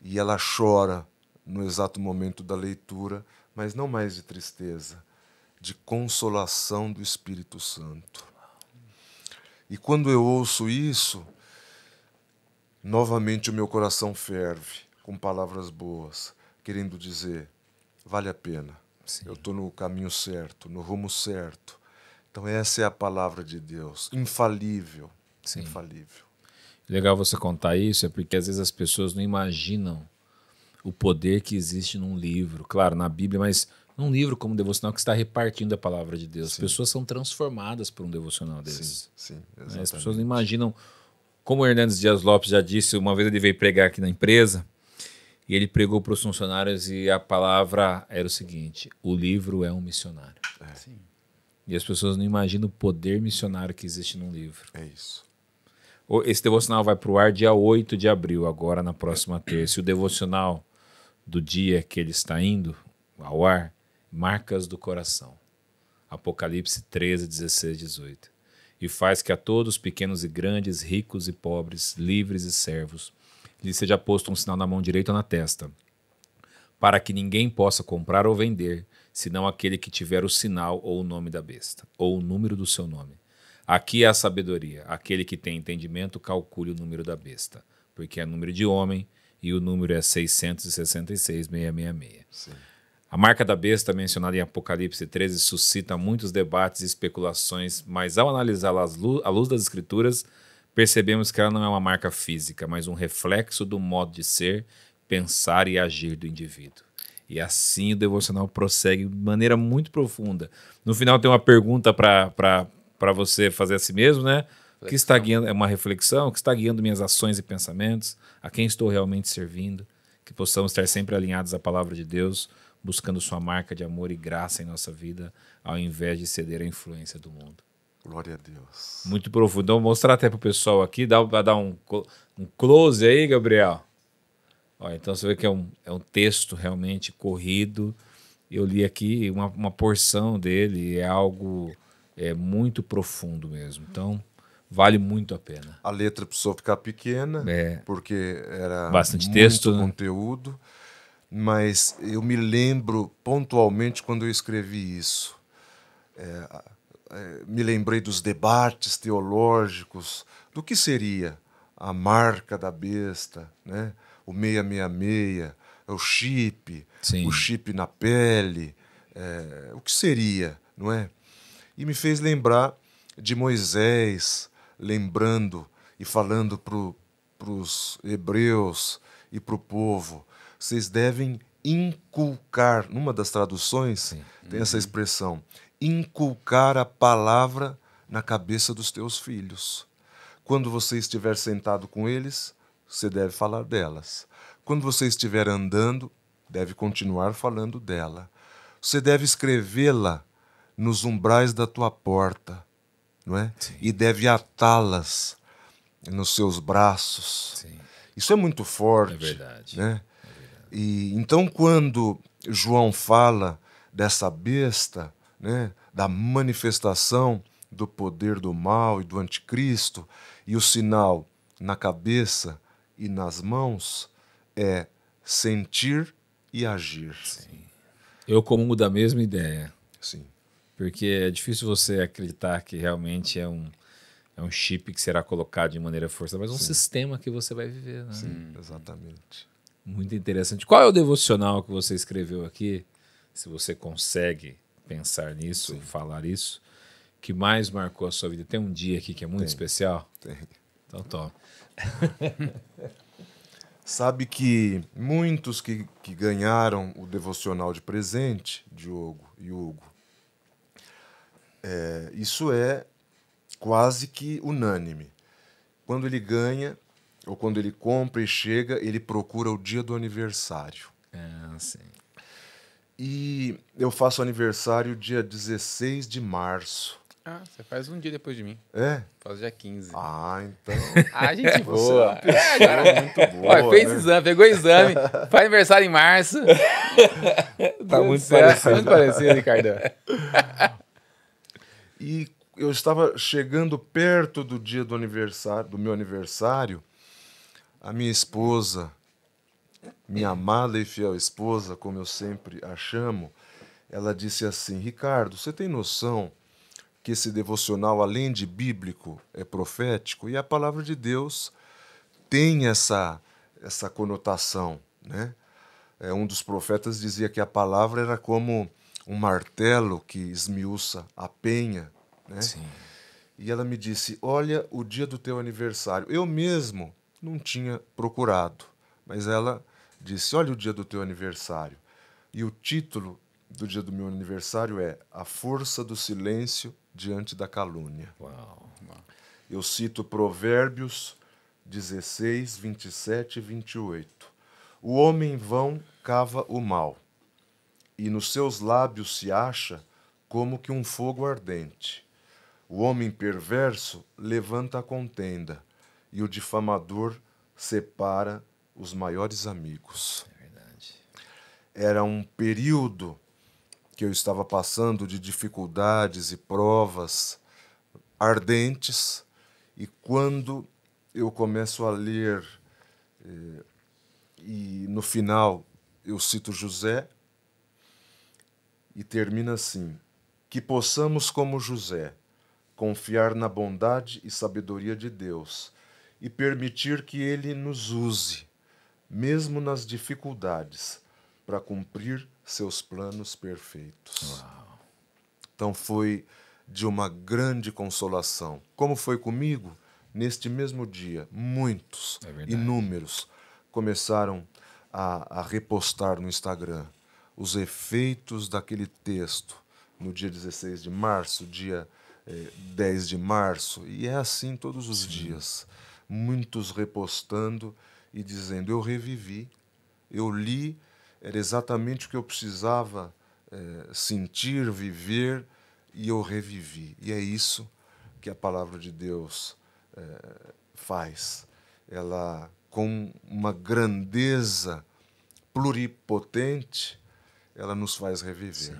e ela chora no exato momento da leitura, mas não mais de tristeza, de consolação do Espírito Santo. E quando eu ouço isso, novamente o meu coração ferve com palavras boas, querendo dizer, vale a pena. Sim. Eu estou no caminho certo, no rumo certo. Então essa é a palavra de Deus, infalível, Sim. infalível. Legal você contar isso, é porque às vezes as pessoas não imaginam o poder que existe num livro, claro, na Bíblia, mas num livro como devocional que está repartindo a palavra de Deus. As pessoas são transformadas por um devocional desse. Sim, Né? exatamente. As pessoas não imaginam, como o Hernandes Dias Lopes já disse, uma vez ele veio pregar aqui na empresa, e ele pregou para os funcionários e a palavra era o seguinte, o livro é um missionário. Sim. E as pessoas não imaginam o poder missionário que existe num livro. É isso. Esse devocional vai para o ar dia 8 de abril, agora na próxima terça. E o devocional do dia que ele está indo ao ar, Marcas do Coração. Apocalipse 13, 16, 18. E faz que a todos, pequenos e grandes, ricos e pobres, livres e servos, lhe seja posto um sinal na mão direita ou na testa, para que ninguém possa comprar ou vender, senão aquele que tiver o sinal ou o nome da besta, ou o número do seu nome. Aqui é a sabedoria. Aquele que tem entendimento, calcule o número da besta, porque é número de homem e o número é 666,666. Sim. A marca da besta, mencionada em Apocalipse 13, suscita muitos debates e especulações, mas ao analisá-la à luz das Escrituras, percebemos que ela não é uma marca física, mas um reflexo do modo de ser, pensar e agir do indivíduo. E assim o devocional prossegue de maneira muito profunda. No final tem uma pergunta para você fazer a si mesmo, né? O que está guiando, é uma reflexão, o que está guiando minhas ações e pensamentos, a quem estou realmente servindo, que possamos estar sempre alinhados à palavra de Deus, buscando sua marca de amor e graça em nossa vida, ao invés de ceder à influência do mundo. Glória a Deus. Muito profundo. Então, vou mostrar até para o pessoal aqui, dá um close aí, Gabriel. Ó, então você vê que é um texto realmente corrido. Eu li aqui uma porção dele, é algo muito profundo mesmo. Então, vale muito a pena. A letra precisou ficar pequena, porque era bastante muito texto, né? conteúdo, mas eu me lembro pontualmente quando eu escrevi isso. Me lembrei dos debates teológicos, do que seria a marca da besta, né? O 666, o chip, Sim. o chip na pele, o que seria, não é? E me fez lembrar de Moisés, lembrando e falando para os hebreus e para o povo, vocês devem inculcar, numa das traduções tem essa expressão, inculcar a palavra na cabeça dos teus filhos. Quando você estiver sentado com eles, você deve falar delas. Quando você estiver andando, deve continuar falando dela. Você deve escrevê-la nos umbrais da tua porta, não é? Sim. E deve atá-las nos seus braços. Sim. Isso é muito forte. É verdade. Né? E então, quando João fala dessa besta, né, da manifestação do poder do mal e do anticristo, e o sinal na cabeça e nas mãos é sentir e agir. Sim. Eu comungo da mesma ideia. Sim. Porque é difícil você acreditar que realmente é um chip que será colocado de maneira forçada, mas é um sistema que você vai viver. Né? Sim, exatamente. Muito interessante. Qual é o devocional que você escreveu aqui? Se você consegue pensar nisso, falar isso, que mais marcou a sua vida? Tem um dia aqui que é muito especial? Tem. Então, toma. Sabe que muitos que ganharam o devocional de presente, Diogo e Hugo, isso é quase que unânime. Quando ele ganha, ou quando ele compra e chega, ele procura o dia do aniversário. Sim. E eu faço aniversário dia 16 de março. Ah, você faz um dia depois de mim. É? Faz dia 15. Ah, então. Ah, gente Você boa. é uma pessoa muito boa. Olha, fez né? exame, pegou exame. Faz aniversário em março. Tá Deus muito do céu, parecido. Muito parecido, Ricardão. E eu estava chegando perto do dia do aniversário, do meu aniversário, a minha esposa, minha amada e fiel esposa, como eu sempre a chamo, ela disse assim: Ricardo, você tem noção que esse devocional, além de bíblico, é profético? E a palavra de Deus tem essa conotação, né? Um dos profetas dizia que a palavra era como um martelo que esmiuça a penha, né? Sim. E ela me disse: olha, o dia do teu aniversário. Eu mesmo não tinha procurado, mas ela disse: olha o dia do teu aniversário. E o título do dia do meu aniversário é A Força do Silêncio Diante da Calúnia. Uau. Eu cito Provérbios 16, 27 e 28. O homem vão cava o mal, e nos seus lábios se acha como que um fogo ardente. O homem perverso levanta a contenda, e o difamador separa os maiores amigos. É verdade. Era um período que eu estava passando de dificuldades e provas ardentes, e quando eu começo a ler, e no final eu cito José, e termina assim: que possamos, como José, confiar na bondade e sabedoria de Deus e permitir que Ele nos use, mesmo nas dificuldades, para cumprir seus planos perfeitos. Uau. Então foi de uma grande consolação. Como foi comigo? Neste mesmo dia, muitos, É verdade. inúmeros, começaram a repostar no Instagram os efeitos daquele texto no dia 16 de março, dia 10 de março, e é assim todos os dias. Muitos repostando e dizendo: eu revivi, eu li, era exatamente o que eu precisava sentir, viver, e eu revivi. E é isso que a palavra de Deus faz. Ela, com uma grandeza pluripotente, ela nos faz reviver.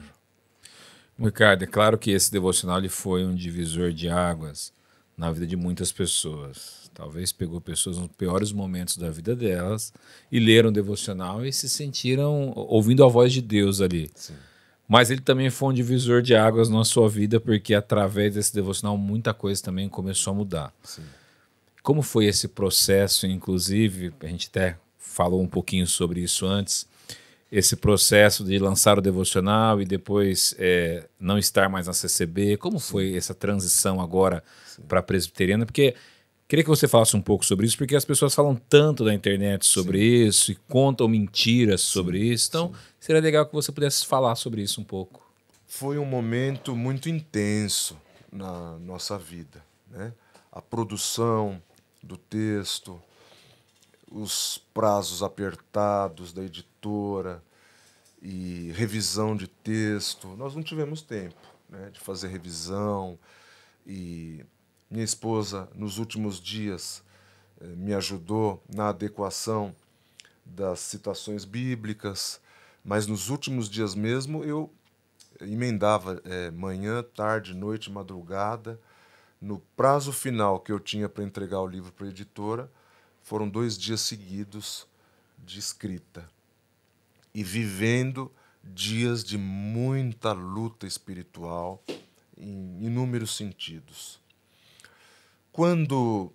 Ricardo, é claro que esse devocional ele foi um divisor de águas na vida de muitas pessoas. Talvez pegou pessoas nos piores momentos da vida delas e leram o devocional e se sentiram ouvindo a voz de Deus ali. Sim. Mas ele também foi um divisor de águas na sua vida, porque através desse devocional muita coisa também começou a mudar. Sim. Como foi esse processo, inclusive, a gente até falou um pouquinho sobre isso antes, esse processo de lançar o devocional e depois não estar mais na CCB, como foi essa transição agora para a presbiteriana? Porque queria que você falasse um pouco sobre isso, porque as pessoas falam tanto na internet sobre isso e contam mentiras sobre isso, então seria legal que você pudesse falar sobre isso um pouco. Foi um momento muito intenso na nossa vida, né? A produção do texto, os prazos apertados da editora e revisão de texto. Nós não tivemos tempo, né, de fazer revisão, e minha esposa, nos últimos dias, me ajudou na adequação das citações bíblicas, mas nos últimos dias mesmo eu emendava manhã, tarde, noite, madrugada. No prazo final que eu tinha para entregar o livro para a editora, foram 2 dias seguidos de escrita. E vivendo dias de muita luta espiritual em inúmeros sentidos. Quando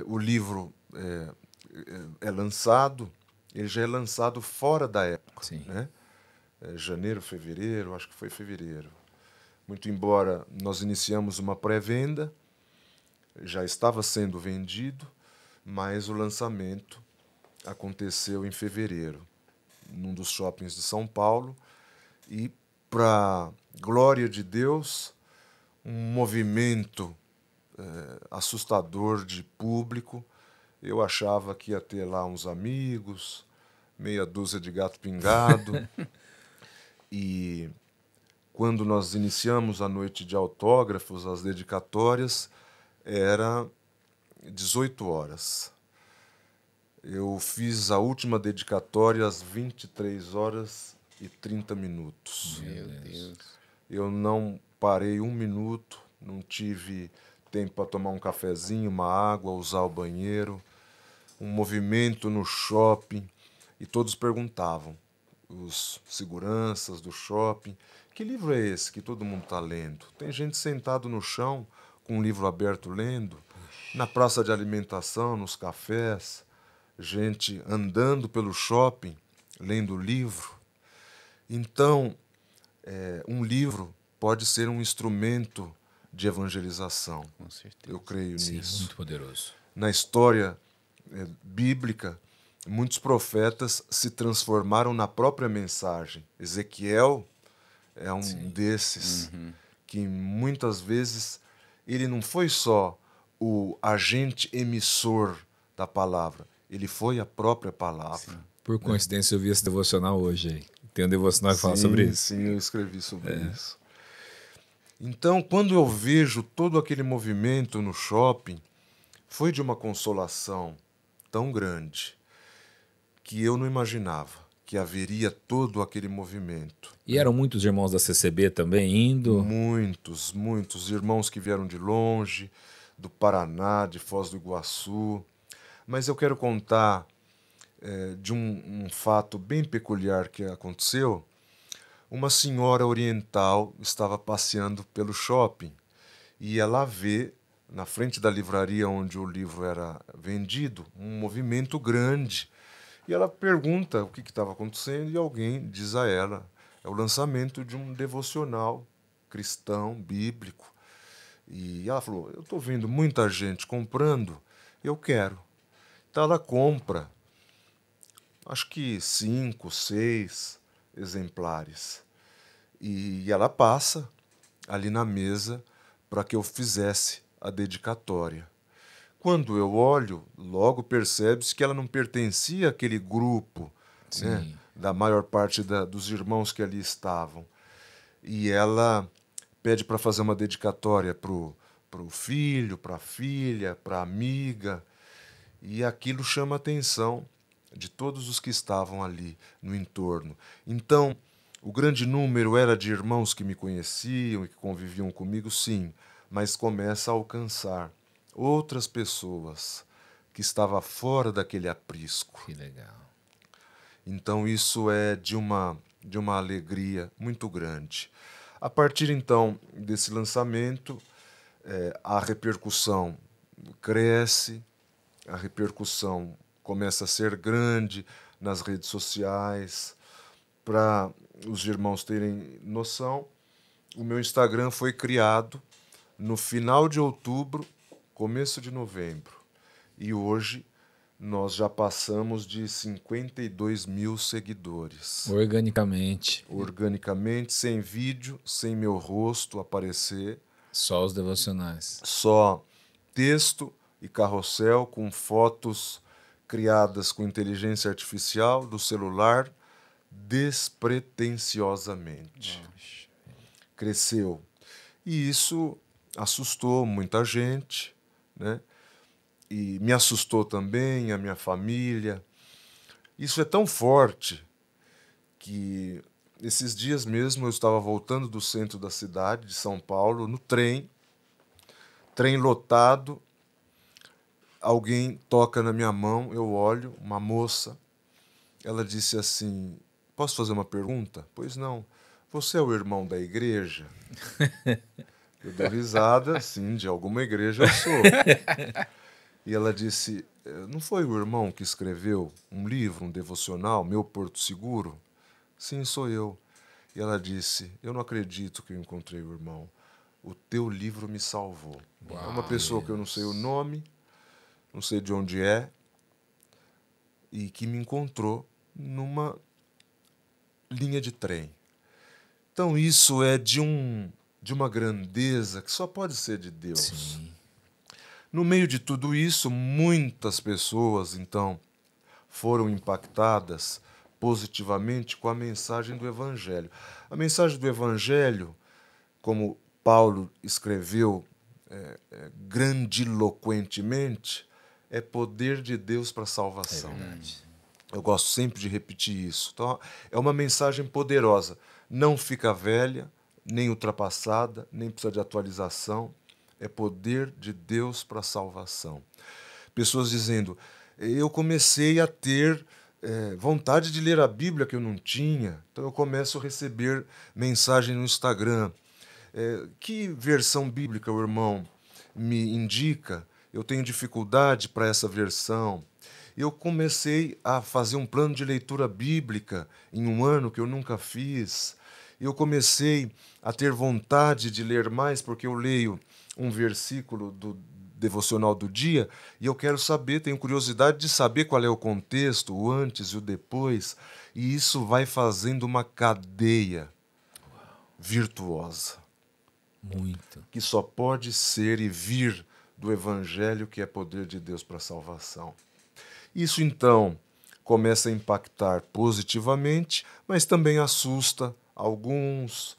o livro é lançado, ele já é lançado fora da época. Sim. Né? Janeiro, fevereiro, acho que foi fevereiro. Muito embora nós iniciamos uma pré-venda, já estava sendo vendido, mas o lançamento aconteceu em fevereiro, num dos shoppings de São Paulo, e, para glória de Deus, um movimento assustador de público. Eu achava que ia ter lá uns amigos, meia dúzia de gato pingado, e Quando nós iniciamos a noite de autógrafos, as dedicatórias, era 18 horas. Eu fiz a última dedicatória às 23 horas e 30 minutos. Meu Deus. Eu não parei um minuto, não tive tempo para tomar um cafezinho, uma água, usar o banheiro, um movimento no shopping. E todos perguntavam, os seguranças do shopping, que livro é esse que todo mundo está lendo? Tem gente sentado no chão com um livro aberto lendo, na praça de alimentação, nos cafés, gente andando pelo shopping lendo livro. Então, um livro pode ser um instrumento de evangelização. Com certeza. Eu creio Sim, nisso. muito poderoso. Na história bíblica, muitos profetas se transformaram na própria mensagem. Ezequiel é um desses que muitas vezes ele não foi só o agente emissor da palavra, ele foi a própria palavra. Por coincidência, eu vi esse devocional hoje aí. Tem um devocional que fala sobre isso. Sim, eu escrevi sobre isso. Então, quando eu vejo todo aquele movimento no shopping, foi de uma consolação tão grande que eu não imaginava que haveria todo aquele movimento. E eram muitos irmãos da CCB também indo? Muitos, muitos irmãos que vieram de longe, do Paraná, de Foz do Iguaçu. Mas eu quero contar de um fato bem peculiar que aconteceu. Uma senhora oriental estava passeando pelo shopping e ela vê, na frente da livraria onde o livro era vendido, um movimento grande. E ela pergunta o que estava acontecendo e alguém diz a ela, é o lançamento de um devocional cristão, bíblico. E ela falou, eu estou vendo muita gente comprando, eu quero. Então ela compra, acho que 5, 6 exemplares. E ela passa ali na mesa para que eu fizesse a dedicatória. Quando eu olho, logo percebe-se que ela não pertencia àquele grupo, né, da maior parte dos irmãos que ali estavam. E ela pede para fazer uma dedicatória para o filho, para a filha, para a amiga. E aquilo chama a atenção de todos os que estavam ali no entorno. Então, o grande número era de irmãos que me conheciam e que conviviam comigo, sim, mas começa a alcançar outras pessoas que estavam fora daquele aprisco. Que legal. Então isso é de uma alegria muito grande. A partir então desse lançamento, a repercussão cresce, a repercussão começa a ser grande nas redes sociais. Para os irmãos terem noção, o meu Instagram foi criado no final de outubro, começo de novembro. E hoje nós já passamos de 52 mil seguidores. Organicamente. Organicamente, sem vídeo, sem meu rosto aparecer. Só os devocionais. Só texto e carrossel com fotos criadas com inteligência artificial do celular despretensiosamente. Cresceu. E isso assustou muita gente, né? E me assustou também a minha família. Isso é tão forte que esses dias mesmo eu estava voltando do centro da cidade de São Paulo, no trem lotado, alguém toca na minha mão, eu olho, uma moça, ela disse assim, posso fazer uma pergunta? Pois não. Você é o irmão da igreja? Eu dei risada, sim, de alguma igreja eu sou. E ela disse, não foi o irmão que escreveu um livro, um devocional, Meu Porto Seguro? Sim, sou eu. E ela disse, eu não acredito que eu encontrei o irmão. O teu livro me salvou. É uma pessoa que eu não sei o nome, não sei de onde é, e que me encontrou numa linha de trem. Então isso é de uma grandeza que só pode ser de Deus. Sim. No meio de tudo isso, muitas pessoas, então, foram impactadas positivamente com a mensagem do Evangelho. A mensagem do Evangelho, como Paulo escreveu grandiloquentemente, é poder de Deus para a salvação. É verdade. Eu gosto sempre de repetir isso. Então, é uma mensagem poderosa. Não fica velha, nem ultrapassada, nem precisa de atualização. É poder de Deus para a salvação. Pessoas dizendo, eu comecei a ter vontade de ler a Bíblia que eu não tinha, então eu começo a receber mensagem no Instagram. Que versão bíblica o irmão me indica? Eu tenho dificuldade para essa versão. Eu comecei a fazer um plano de leitura bíblica em um ano que eu nunca fiz. Eu comecei a ter vontade de ler mais porque eu leio um versículo do devocional do dia e eu quero saber, tenho curiosidade de saber qual é o contexto, o antes e o depois, e isso vai fazendo uma cadeia virtuosa. Muito. Que só pode ser e vir do Evangelho, que é poder de Deus para a salvação. Isso, então, começa a impactar positivamente, mas também assusta alguns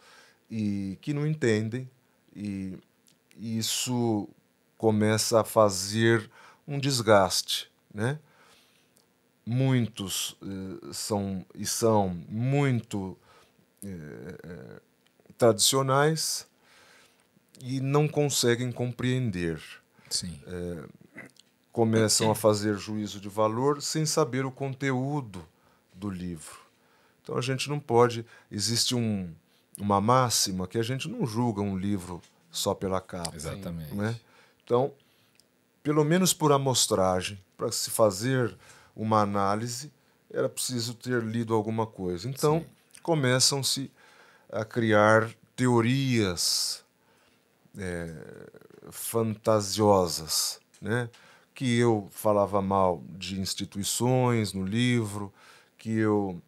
e que não entendem, e isso começa a fazer um desgaste, né? Muitos são muito tradicionais e não conseguem compreender. Sim. Começam a fazer juízo de valor sem saber o conteúdo do livro. Então a gente não pode... Existe uma máxima que a gente não julga um livro só pela capa. Exatamente. Né? Então, pelo menos por amostragem, para se fazer uma análise, era preciso ter lido alguma coisa. Então, começam-se a criar teorias fantasiosas, né? Que eu falava mal de instituições no livro, que eu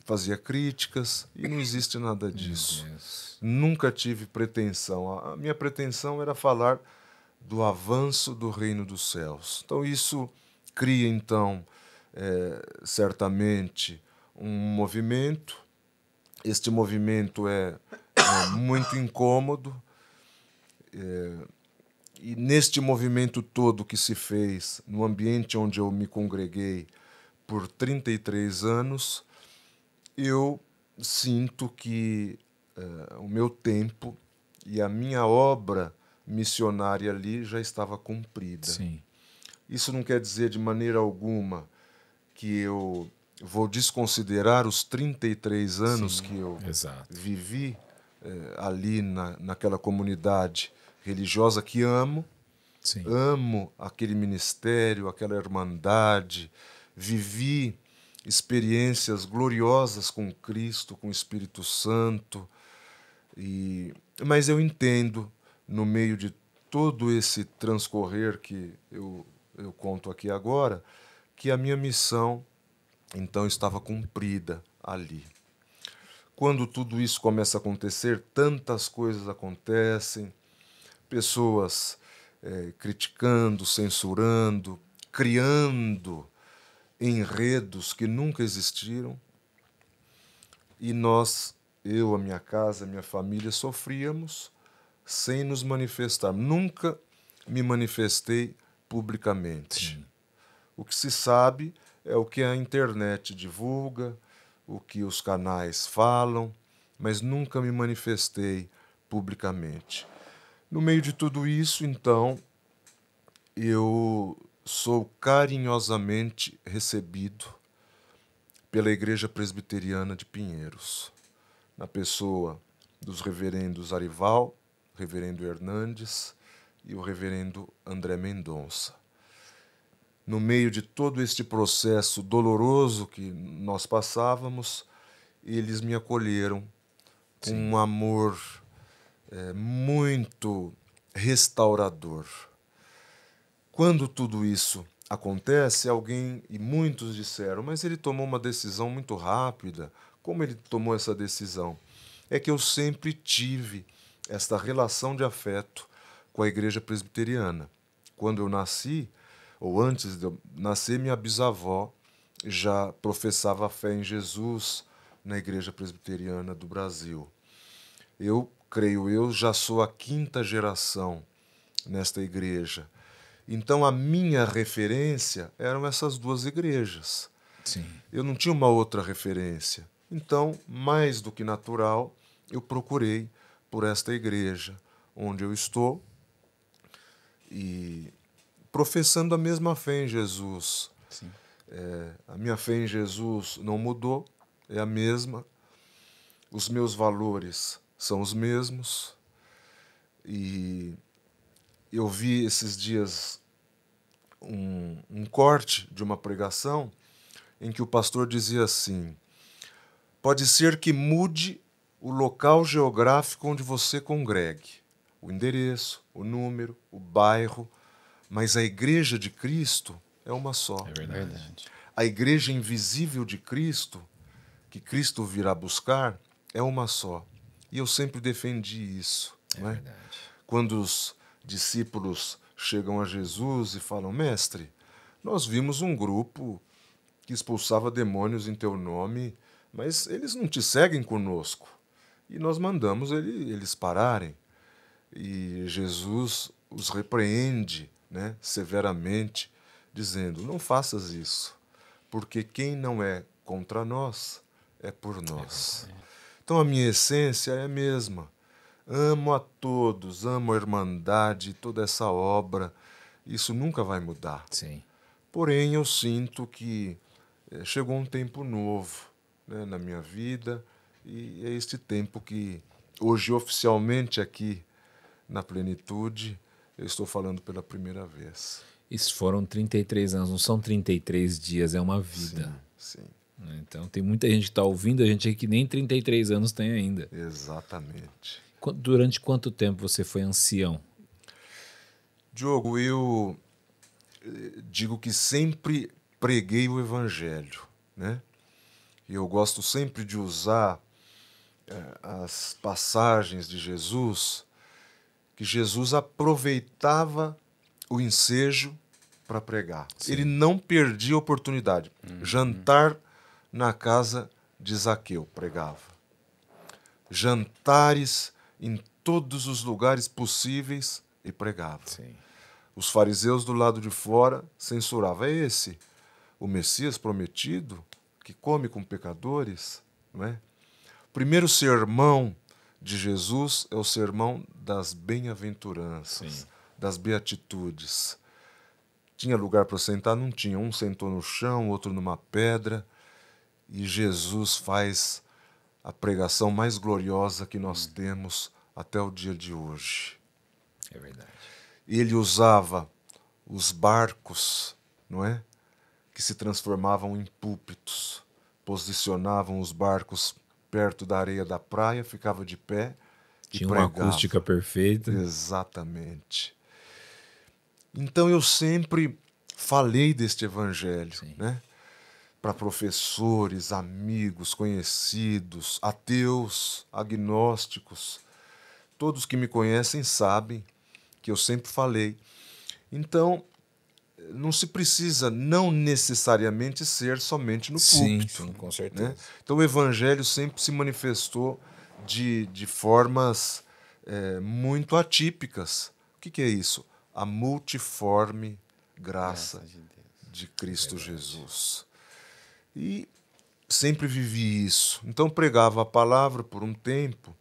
fazia críticas, e não existe nada disso. Nunca tive pretensão. A minha pretensão era falar do avanço do reino dos céus. Então isso cria, então, certamente, um movimento. Este movimento é muito incômodo, e neste movimento todo que se fez, no ambiente onde eu me congreguei por 33 anos, eu sinto que o meu tempo e a minha obra missionária ali já estava cumprida. Sim. Isso não quer dizer de maneira alguma que eu vou desconsiderar os 33 anos que eu vivi ali naquela comunidade religiosa que amo. Sim. Amo aquele ministério, aquela irmandade, vivi experiências gloriosas com Cristo, com o Espírito Santo, mas eu entendo, no meio de todo esse transcorrer que eu conto aqui agora, que a minha missão, então, estava cumprida ali. Quando tudo isso começa a acontecer, tantas coisas acontecem, pessoas criticando, censurando, criando enredos que nunca existiram. E nós, eu, a minha casa, a minha família, sofríamos sem nos manifestar. Nunca me manifestei publicamente. Sim. O que se sabe é o que a internet divulga, o que os canais falam, mas nunca me manifestei publicamente. No meio de tudo isso, então, eu sou carinhosamente recebido pela Igreja Presbiteriana de Pinheiros, na pessoa dos reverendos Arival, reverendo Hernandes e o reverendo André Mendonça. No meio de todo este processo doloroso que nós passávamos, eles me acolheram com um amor muito restaurador. Quando tudo isso acontece, alguém, e muitos disseram, mas ele tomou uma decisão muito rápida. Como ele tomou essa decisão? É que eu sempre tive esta relação de afeto com a Igreja Presbiteriana. Quando eu nasci, ou antes de eu nascer, minha bisavó já professava a fé em Jesus na Igreja Presbiteriana do Brasil. Eu, creio eu, já sou a 5ª geração nesta igreja. Então a minha referência eram essas 2 igrejas. Sim. Eu não tinha uma outra referência. Então, mais do que natural, eu procurei por esta igreja onde eu estou e professando a mesma fé em Jesus. Sim. A minha fé em Jesus não mudou, é a mesma. Os meus valores são os mesmos. E eu vi esses dias um corte de uma pregação em que o pastor dizia assim: pode ser que mude o local geográfico onde você congregue, o endereço, o número, o bairro, mas a igreja de Cristo é uma só. É verdade. A igreja invisível de Cristo, que Cristo virá buscar, é uma só. E eu sempre defendi isso. É não é? verdade. Quando os discípulos chegam a Jesus e falam: mestre, nós vimos um grupo que expulsava demônios em teu nome, mas eles não te seguem conosco. E nós mandamos eles pararem. E Jesus os repreende, né, severamente, dizendo: não faças isso, porque quem não é contra nós é por nós. Então a minha essência é a mesma. Amo a todos, amo a Irmandade, toda essa obra. Isso nunca vai mudar. Sim. Porém, eu sinto que chegou um tempo novo, né, na minha vida, e é este tempo que hoje oficialmente aqui na Plenitude eu estou falando pela primeira vez. Isso foram 33 anos, não são 33 dias, é uma vida. Sim, Né? Então tem muita gente que está ouvindo a gente aí que nem 33 anos tem ainda. exatamente. Durante quanto tempo você foi ancião? Diogo, eu digo que sempre preguei o Evangelho, né? E eu gosto sempre de usar as passagens de Jesus, que Jesus aproveitava o ensejo para pregar. Sim. Ele não perdia a oportunidade. Jantar na casa de Zaqueu, pregava. Jantares em todos os lugares possíveis e pregava. Sim. Os fariseus do lado de fora censuravam: é esse o Messias prometido que come com pecadores? Não é? O primeiro sermão de Jesus é o sermão das bem-aventuranças, Sim. das beatitudes. Tinha lugar para sentar? Não tinha. Um sentou no chão, outro numa pedra, e Jesus faz a pregação mais gloriosa que nós temos até o dia de hoje. É verdade. Ele usava os barcos, não é? Que se transformavam em púlpitos, posicionavam os barcos perto da areia da praia, ficava de pé e Tinha uma pregava. acústica perfeita. Exatamente. Então eu sempre falei deste evangelho, Sim. né? Para professores, amigos, conhecidos, ateus, agnósticos. Todos que me conhecem sabem que eu sempre falei. Então, não se precisa não necessariamente ser somente no púlpito. Sim, com certeza. Né? Então o evangelho sempre se manifestou de formas muito atípicas. O que é isso? A multiforme graça Graças a Deus. de Cristo Jesus. E sempre vivi isso. Então pregava a palavra por um tempo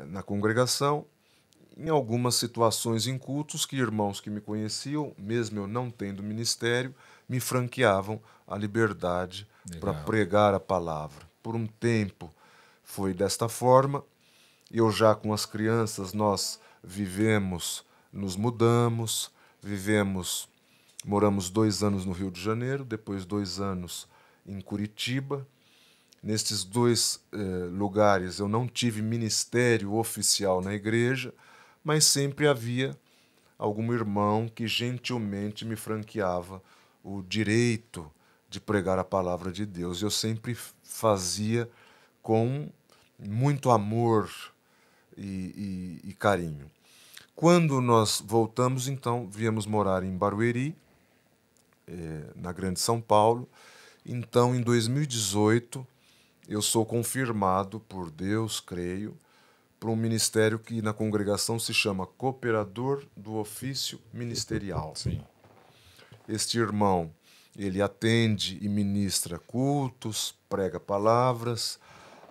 na congregação, em algumas situações em cultos que irmãos que me conheciam, mesmo eu não tendo ministério, me franqueavam a liberdade para Legal. pregar a palavra. Por um tempo foi desta forma. Eu já com as crianças, nós vivemos, nos mudamos, moramos 2 anos no Rio de Janeiro, depois 2 anos em Curitiba. Nestes 2 lugares eu não tive ministério oficial na igreja, mas sempre havia algum irmão que gentilmente me franqueava o direito de pregar a palavra de Deus. Eu sempre fazia com muito amor e carinho. Quando nós voltamos, então, viemos morar em Barueri, na Grande São Paulo, Então, em 2018, eu sou confirmado por Deus, creio, para um ministério que na congregação se chama Cooperador do Ofício Ministerial. Sim. Este irmão, ele atende e ministra cultos, prega palavras,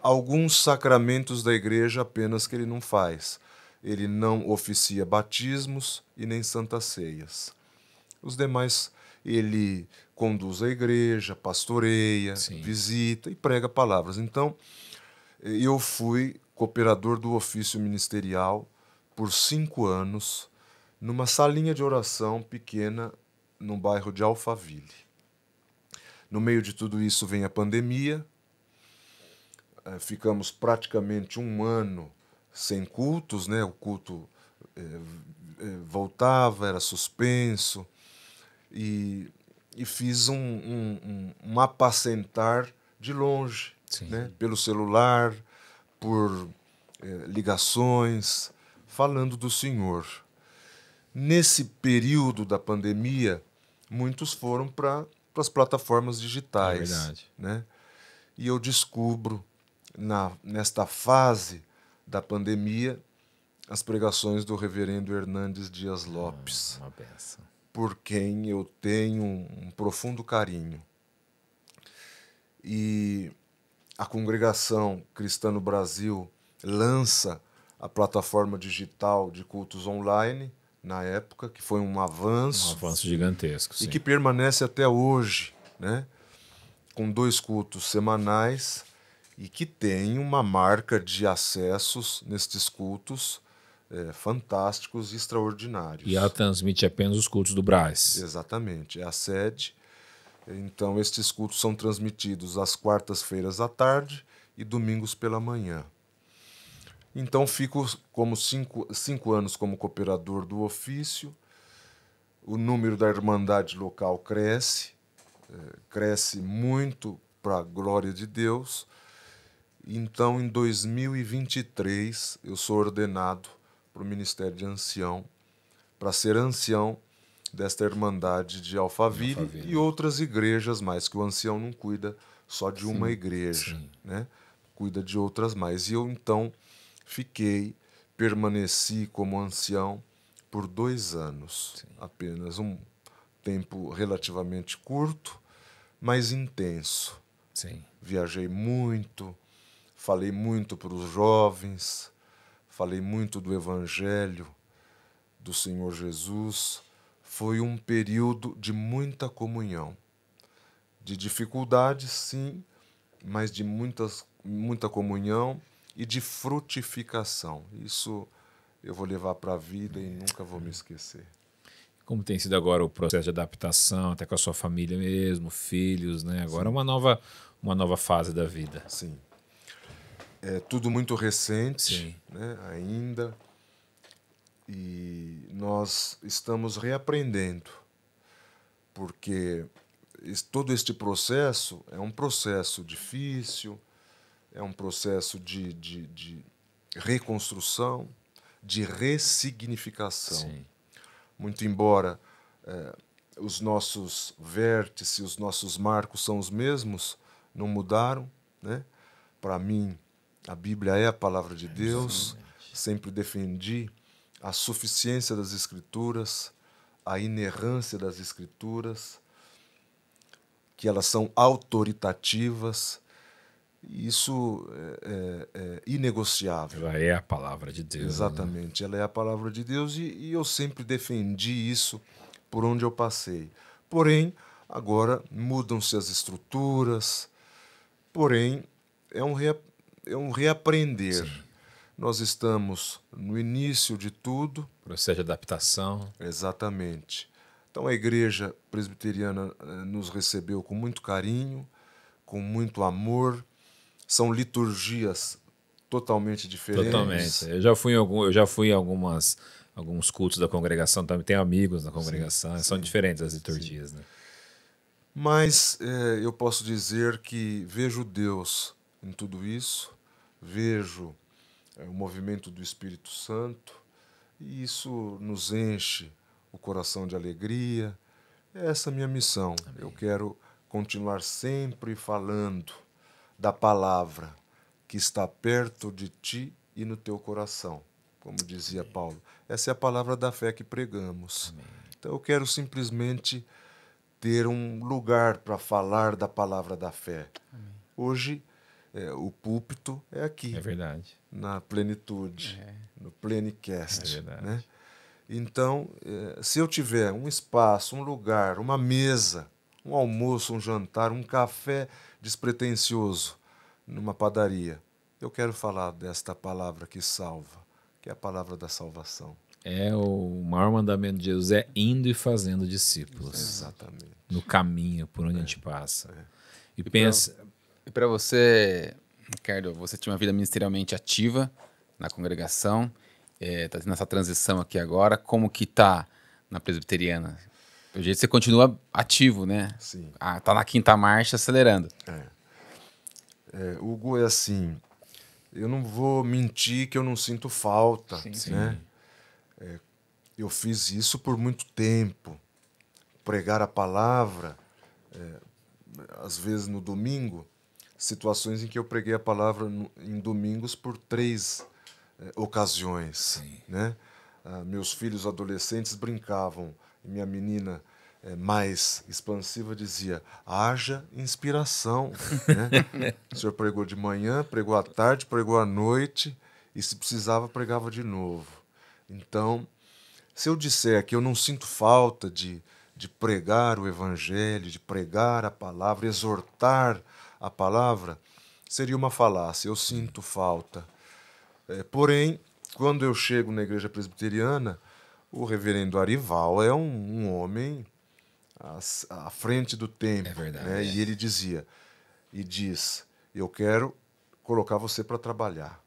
alguns sacramentos da igreja apenas que ele não faz. Ele não oficia batismos e nem santas ceias. Os demais, ele conduz a igreja, pastoreia, Sim. visita e prega palavras. Então, eu fui cooperador do ofício ministerial por 5 anos, numa salinha de oração pequena no bairro de Alphaville. No meio de tudo isso vem a pandemia, ficamos praticamente 1 ano sem cultos, né? O culto voltava, era suspenso, e fiz um apacentar de longe, né? Pelo celular, por ligações, falando do Senhor. Nesse período da pandemia, muitos foram para as plataformas digitais. É verdade. Né? E eu descubro, nesta fase da pandemia, as pregações do reverendo Hernandes Dias Lopes, Uma benção. por quem eu tenho um profundo carinho. E a Congregação Cristã no Brasil lança a plataforma digital de cultos online, na época, que foi um avanço. Um avanço gigantesco, sim. E que permanece até hoje, né? Com 2 cultos semanais e que tem uma marca de acessos nestes cultos fantásticos e extraordinários. E ela transmite apenas os cultos do Brás. Exatamente, é a sede. Então, estes cultos são transmitidos às quartas-feiras à tarde e domingos pela manhã. Então, fico como 5 anos como cooperador do ofício. O número da irmandade local cresce muito para a glória de Deus. Então, em 2023, eu sou ordenado para o Ministério de Ancião, para ser ancião desta irmandade de Alphaville e outras igrejas mais, que o ancião não cuida só de uma igreja, né? Cuida de outras mais. E eu, então, permaneci como ancião por 2 anos, apenas um tempo relativamente curto, mas intenso. Sim. Viajei muito, falei muito para os jovens, falei muito do Evangelho do Senhor Jesus. Foi um período de muita comunhão, de dificuldades, sim, mas de muita comunhão e de frutificação. Isso eu vou levar para a vida e nunca vou me esquecer. Como tem sido agora o processo de adaptação, até com a sua família mesmo, filhos, né? Agora uma nova fase da vida. Sim. É tudo muito recente, Sim. né, ainda, e nós estamos reaprendendo, porque todo este processo é um processo difícil, é um processo de reconstrução, de ressignificação. Sim. Muito embora os nossos vértices, os nossos marcos são os mesmos, não mudaram, né? Para mim, a Bíblia é a palavra de Deus. Sempre defendi a suficiência das Escrituras, a inerrância das Escrituras, que elas são autoritativas. Isso é inegociável. Ela é a palavra de Deus. Exatamente, ela é a palavra de Deus e eu sempre defendi isso por onde eu passei. Porém, agora mudam-se as estruturas, porém é um reaprender. Sim. Nós estamos no início de tudo. Processo de adaptação. Exatamente. Então a igreja presbiteriana nos recebeu com muito carinho, com muito amor. São liturgias totalmente diferentes. Totalmente. Eu já fui em alguns cultos da congregação, também tenho amigos na congregação, são diferentes as liturgias, né? Mas eu posso dizer que vejo Deus em tudo isso, vejo o movimento do Espírito Santo, e isso nos enche o coração de alegria. É essa a minha missão. Amém. Eu quero continuar sempre falando da palavra que está perto de ti e no teu coração, como dizia Paulo. Essa é a palavra da fé que pregamos. Então eu quero simplesmente ter um lugar para falar da palavra da fé. Hoje, o púlpito é aqui, É verdade. na plenitude, no Plenicast. É verdade. Né? Então, se eu tiver um espaço, um lugar, uma mesa, um almoço, um jantar, um café despretensioso numa padaria, eu quero falar desta palavra que salva, que é a palavra da salvação. O maior mandamento de Jesus é indo e fazendo discípulos. Exatamente. No caminho por onde a gente passa. E pensa... E para você, Ricardo, você tinha uma vida ministerialmente ativa na congregação, tá nessa transição aqui agora, como que tá na presbiteriana? Pelo jeito você continua ativo, né? Sim. Tá na quinta marcha, acelerando. Hugo, é assim, eu não vou mentir que eu não sinto falta, né? Eu fiz isso por muito tempo. Pregar a palavra, às vezes no domingo, situações em que eu preguei a palavra em domingos por 3 ocasiões. Né? Meus filhos adolescentes brincavam, e minha menina mais expansiva dizia: haja inspiração. Né? O senhor pregou de manhã, pregou à tarde, pregou à noite, e se precisava, pregava de novo. Então, se eu disser que eu não sinto falta de pregar o evangelho, de pregar a palavra, exortar a palavra, seria uma falácia. Eu sinto falta. Porém, quando eu chego na igreja presbiteriana, o reverendo Arival é um homem à frente do tempo. É verdade. Né? E ele dizia, e diz: eu quero colocar você para trabalhar.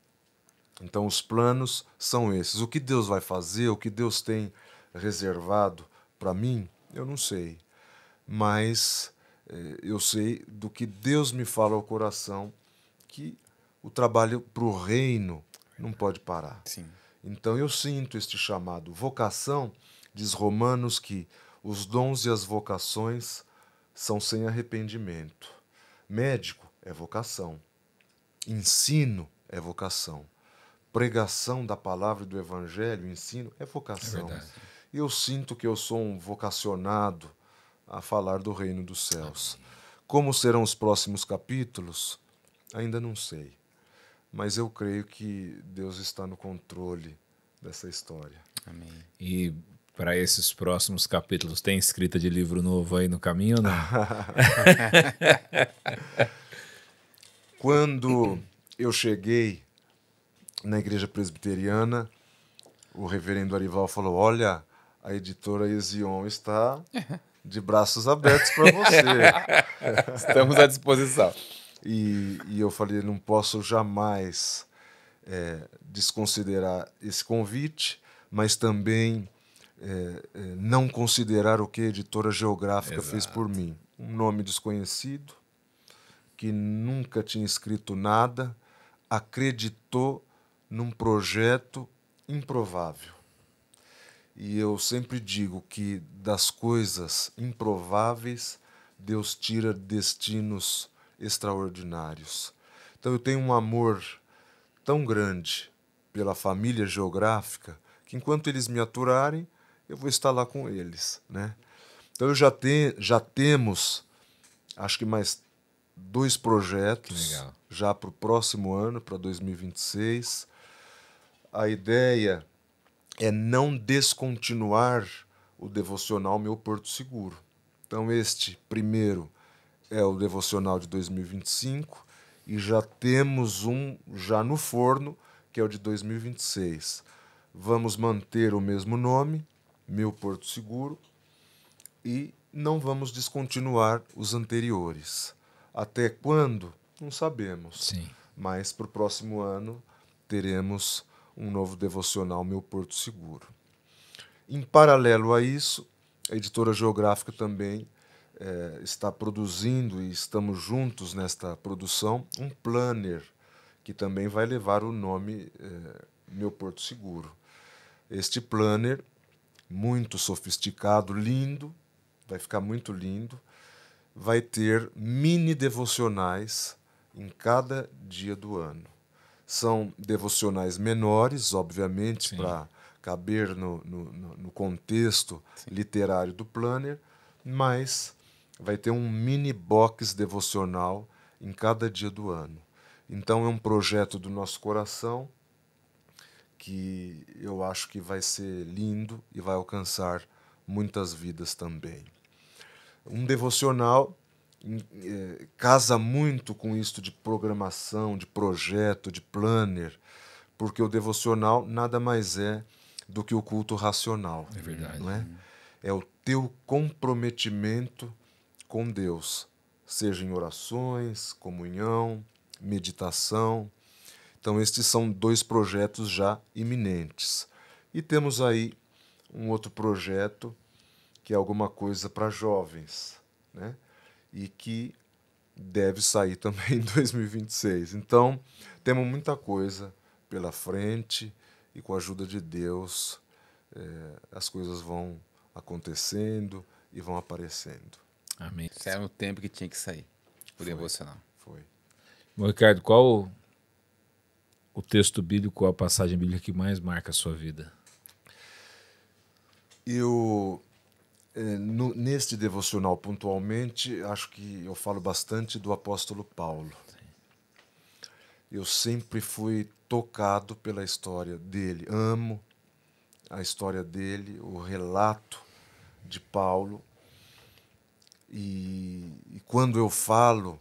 Então os planos são esses. O que Deus vai fazer, o que Deus tem reservado para mim, eu não sei. Mas eu sei do que Deus me fala ao coração, que o trabalho para o reino não pode parar. Sim. Então eu sinto este chamado. Vocação, diz Romanos que os dons e as vocações são sem arrependimento. Médico é vocação. Ensino é vocação. Pregação da palavra e do evangelho, ensino, é vocação. E eu sinto que eu sou um vocacionado a falar do reino dos céus. Como serão os próximos capítulos? Ainda não sei. Mas eu creio que Deus está no controle dessa história. Amém. E para esses próximos capítulos, tem escrita de livro novo aí no caminho ou não? Quando eu cheguei na igreja presbiteriana, o reverendo Arival falou: olha, a editora Ezion está de braços abertos para você. Estamos à disposição. E eu falei: não posso jamais desconsiderar esse convite, mas também não considerar o que a editora Geográfica fez por mim. Um nome desconhecido, que nunca tinha escrito nada, acreditou num projeto improvável. E eu sempre digo que das coisas improváveis, Deus tira destinos extraordinários. Então eu tenho um amor tão grande pela família Geográfica que enquanto eles me aturarem, eu vou estar lá com eles. Né? Então já temos, acho que mais 2 projetos já para o próximo ano, para 2026. A ideia é não descontinuar o devocional Meu Porto Seguro. Então este primeiro é o devocional de 2025 e já temos um já no forno, que é o de 2026. Vamos manter o mesmo nome, Meu Porto Seguro, e não vamos descontinuar os anteriores. Até quando? Não sabemos. Sim. Mas para o próximo ano teremos um novo devocional Meu Porto Seguro. Em paralelo a isso, a editora Geográfica também está produzindo, e estamos juntos nesta produção, um planner que também vai levar o nome Meu Porto Seguro. Este planner, muito sofisticado, lindo, vai ficar muito lindo, vai ter mini devocionais em cada dia do ano. São devocionais menores, obviamente, para caber no contexto literário do Planner, mas vai ter um mini box devocional em cada dia do ano. Então é um projeto do nosso coração que eu acho que vai ser lindo e vai alcançar muitas vidas também. Um devocional casa muito com isso de programação, de projeto, de planner, porque o devocional nada mais é do que o culto racional. É verdade. Não é? É o teu comprometimento com Deus, seja em orações, comunhão, meditação. Então, estes são 2 projetos já iminentes. E temos aí um outro projeto que é alguma coisa para jovens, né? E que deve sair também em 2026. Então, temos muita coisa pela frente e com a ajuda de Deus as coisas vão acontecendo e vão aparecendo. Amém. Esse era o tempo que tinha que sair, o devocional. Foi. Bom, Ricardo, qual o texto bíblico, a passagem bíblica que mais marca a sua vida? Eu, neste devocional pontualmente, acho que eu falo bastante do apóstolo Paulo. Eu sempre fui tocado pela história dele, amo a história dele, o relato de Paulo. E quando eu falo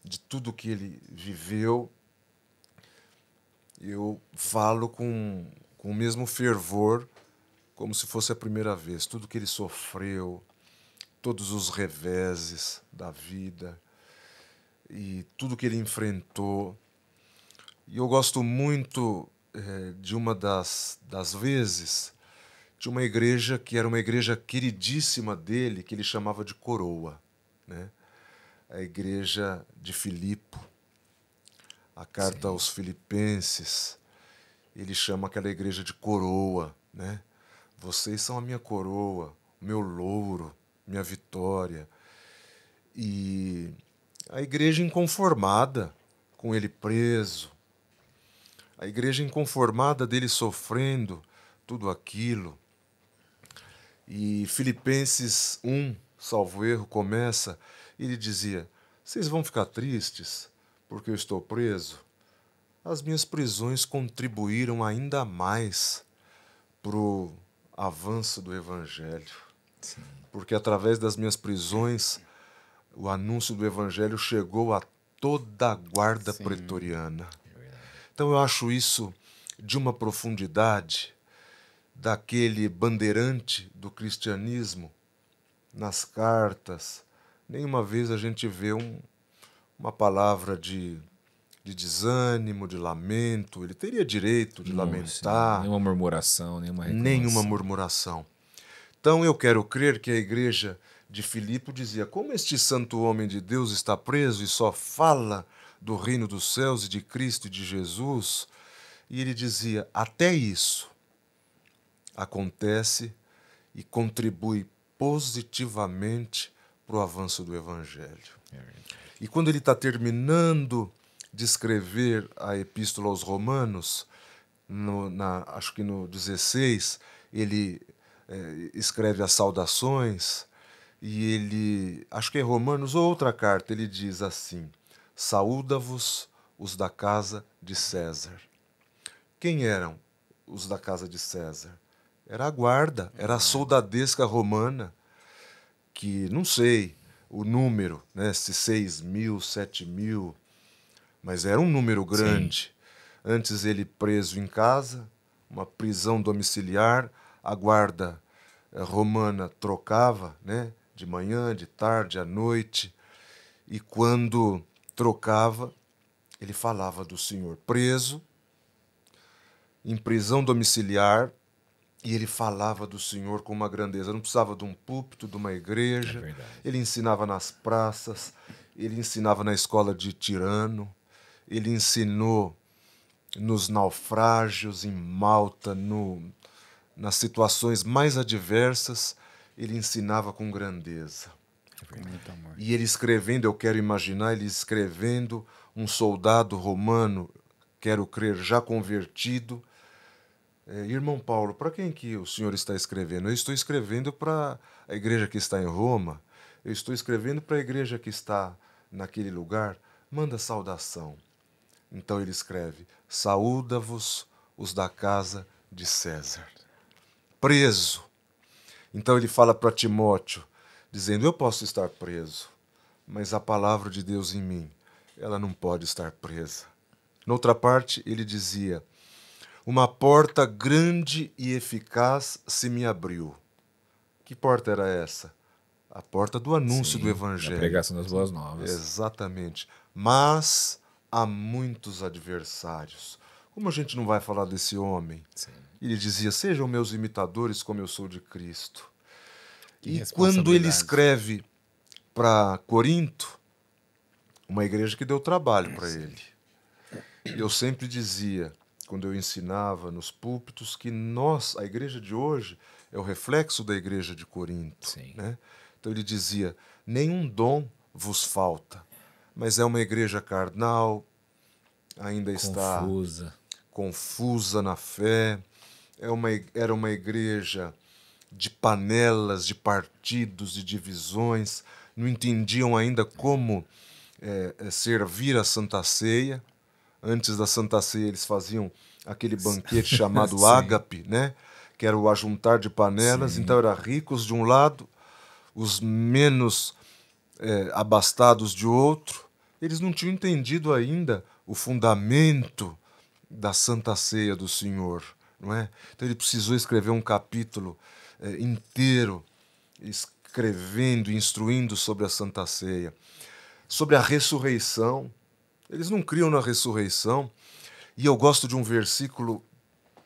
de tudo que ele viveu, eu falo com o mesmo fervor, como se fosse a primeira vez. Tudo que ele sofreu, todos os reveses da vida e tudo que ele enfrentou. E eu gosto muito de uma das vezes, de uma igreja que era uma igreja queridíssima dele, que ele chamava de Coroa, né? A igreja de Filipo, a carta aos Filipenses, ele chama aquela igreja de coroa, né? Vocês são a minha coroa, o meu louro, minha vitória. E a igreja inconformada com ele preso, a igreja inconformada dele sofrendo tudo aquilo. E Filipenses 1, salvo erro, começa, ele dizia: vocês vão ficar tristes porque eu estou preso? As minhas prisões contribuíram ainda mais para o avanço do Evangelho. Sim. Porque através das minhas prisões, o anúncio do Evangelho chegou a toda a guarda pretoriana. Então eu acho isso de uma profundidade daquele bandeirante do cristianismo nas cartas. Nenhuma vez a gente vê uma palavra de desânimo, de lamento. Ele teria direito de lamentar. Nenhuma murmuração, nenhuma reclamação. Nenhuma murmuração. Então eu quero crer que a igreja de Filipe dizia: como este santo homem de Deus está preso e só fala do reino dos céus e de Cristo e de Jesus? E ele dizia: até isso acontece e contribui positivamente para o avanço do Evangelho. E quando ele está terminando de escrever a Epístola aos Romanos, acho que no 16, ele escreve as saudações, e ele, acho que é Romanos ou outra carta, ele diz assim: saúda-vos os da casa de César. Quem eram os da casa de César? Era a guarda, era a soldadesca romana, que não sei o número, né, se 6.000, 7.000, mas era um número grande. Sim. Antes ele preso em casa, uma prisão domiciliar, a guarda romana trocava, né, de manhã, de tarde, à noite, e quando trocava, ele falava do Senhor. Preso, em prisão domiciliar, e ele falava do Senhor com uma grandeza. Não precisava de um púlpito, de uma igreja. Ele ensinava nas praças, ele ensinava na escola de Tirano, ele ensinou nos naufrágios, em Malta, nas situações mais adversas, ele ensinava com grandeza. Muito amor. E ele escrevendo, eu quero imaginar ele escrevendo, um soldado romano, quero crer, já convertido. Irmão Paulo, para quem que o senhor está escrevendo? Eu estou escrevendo para a igreja que está em Roma, eu estou escrevendo para a igreja que está naquele lugar, manda saudação. Então ele escreve, saúda-vos os da casa de César. Preso. Então ele fala para Timóteo, dizendo, eu posso estar preso, mas a palavra de Deus em mim, ela não pode estar presa. Noutra parte, ele dizia, uma porta grande e eficaz se me abriu. Que porta era essa? A porta do anúncio do Evangelho. A pregação das boas novas. Exatamente. Mas há muitos adversários. Como a gente não vai falar desse homem? Sim. Ele dizia, sejam meus imitadores como eu sou de Cristo. Que E quando ele responsabilidade. escreve para Corinto, uma igreja que deu trabalho para ele. E eu sempre dizia, quando eu ensinava nos púlpitos, que nós, a igreja de hoje, é o reflexo da igreja de Corinto. Sim. Né? Então ele dizia, nenhum dom vos falta, mas é uma igreja carnal, ainda está confusa na fé, era uma igreja de panelas, de partidos, de divisões, não entendiam ainda como servir a Santa Ceia. Antes da Santa Ceia eles faziam aquele banquete chamado ágape, né? Que era o ajuntar de panelas. Sim. Então era ricos de um lado, os menos abastados de outro. Eles não tinham entendido ainda o fundamento da Santa Ceia do Senhor, não é? Então ele precisou escrever um capítulo inteiro, escrevendo, instruindo sobre a Santa Ceia, sobre a ressurreição. Eles não criam na ressurreição. E eu gosto de um versículo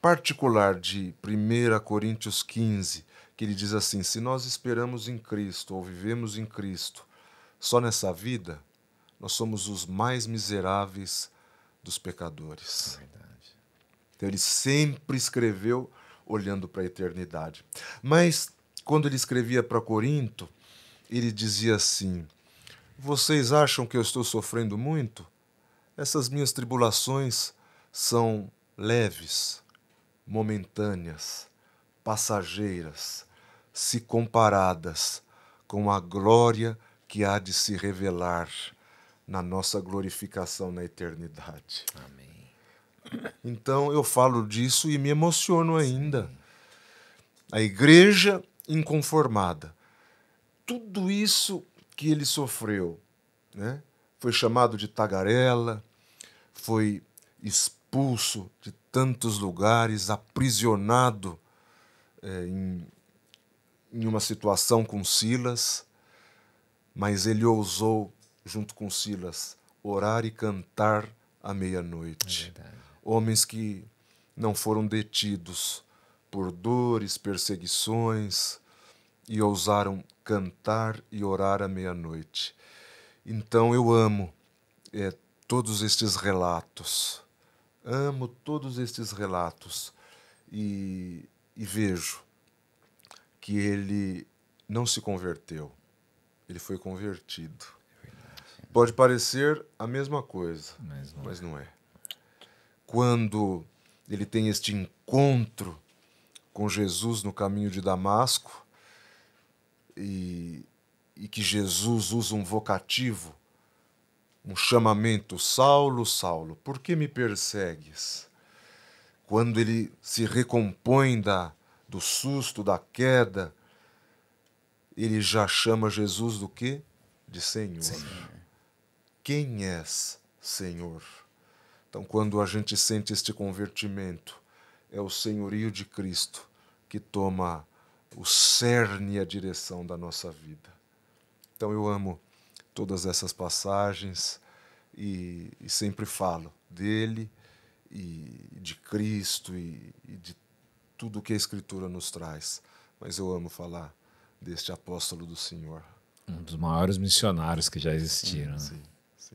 particular de 1 Coríntios 15, que ele diz assim, se nós esperamos em Cristo ou vivemos em Cristo só nessa vida, nós somos os mais miseráveis dos pecadores. É verdade. Então ele sempre escreveu olhando para a eternidade. Mas quando ele escrevia para Corinto, ele dizia assim, vocês acham que eu estou sofrendo muito? Essas minhas tribulações são leves, momentâneas, passageiras, se comparadas com a glória que há de se revelar na nossa glorificação na eternidade. Amém. Então eu falo disso e me emociono ainda. Sim. A igreja inconformada. Tudo isso que ele sofreu, né? Foi chamado de tagarela, foi expulso de tantos lugares, aprisionado em uma situação com Silas, mas ele ousou, junto com Silas, orar e cantar à meia-noite. Homens que não foram detidos por dores, perseguições, e ousaram cantar e orar à meia-noite. Então eu amo todos estes relatos. Amo todos estes relatos e vejo que ele não se converteu. Ele foi convertido. Pode parecer a mesma coisa, mas não é. Quando ele tem este encontro com Jesus no caminho de Damasco e que Jesus usa um vocativo, um chamamento, Saulo, Saulo, por que me persegues? Quando ele se recompõe do susto, da queda, ele já chama Jesus do quê? De Senhor. Senhor. Quem és, Senhor? Então, quando a gente sente este convertimento, é o senhorio de Cristo que toma o cerne e a direção da nossa vida. Então, eu amo todas essas passagens e sempre falo dele e de Cristo e de tudo que a Escritura nos traz. Mas eu amo falar deste apóstolo do Senhor. Um dos maiores missionários que já existiram. Sim.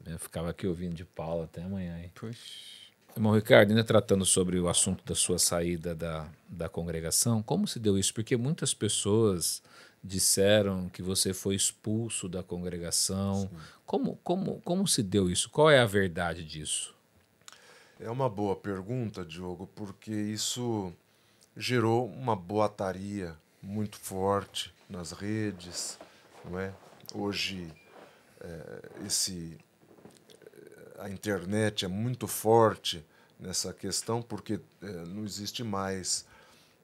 Eu ficava aqui ouvindo de Paulo até amanhã. Hein? Puxa. Irmão Ricardo, ainda tratando sobre o assunto da sua saída da congregação, como se deu isso? Porque muitas pessoas disseram que você foi expulso da congregação. Como se deu isso? Qual é a verdade disso? É uma boa pergunta, Diogo, porque isso gerou uma boataria muito forte nas redes, não é? Hoje, esse a internet é muito forte nessa questão porque não existe mais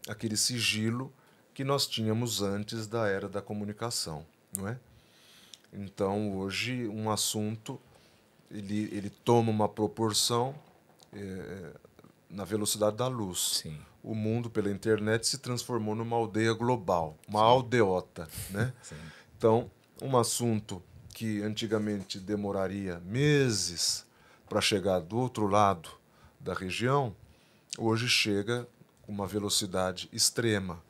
aquele sigilo que nós tínhamos antes da era da comunicação, não é? Então hoje um assunto ele toma uma proporção na velocidade da luz. Sim, O mundo pela internet se transformou numa aldeia global, uma sim, aldeota, né? sim. Então, um assunto que antigamente demoraria meses para chegar do outro lado da região, hoje chega com uma velocidade extrema.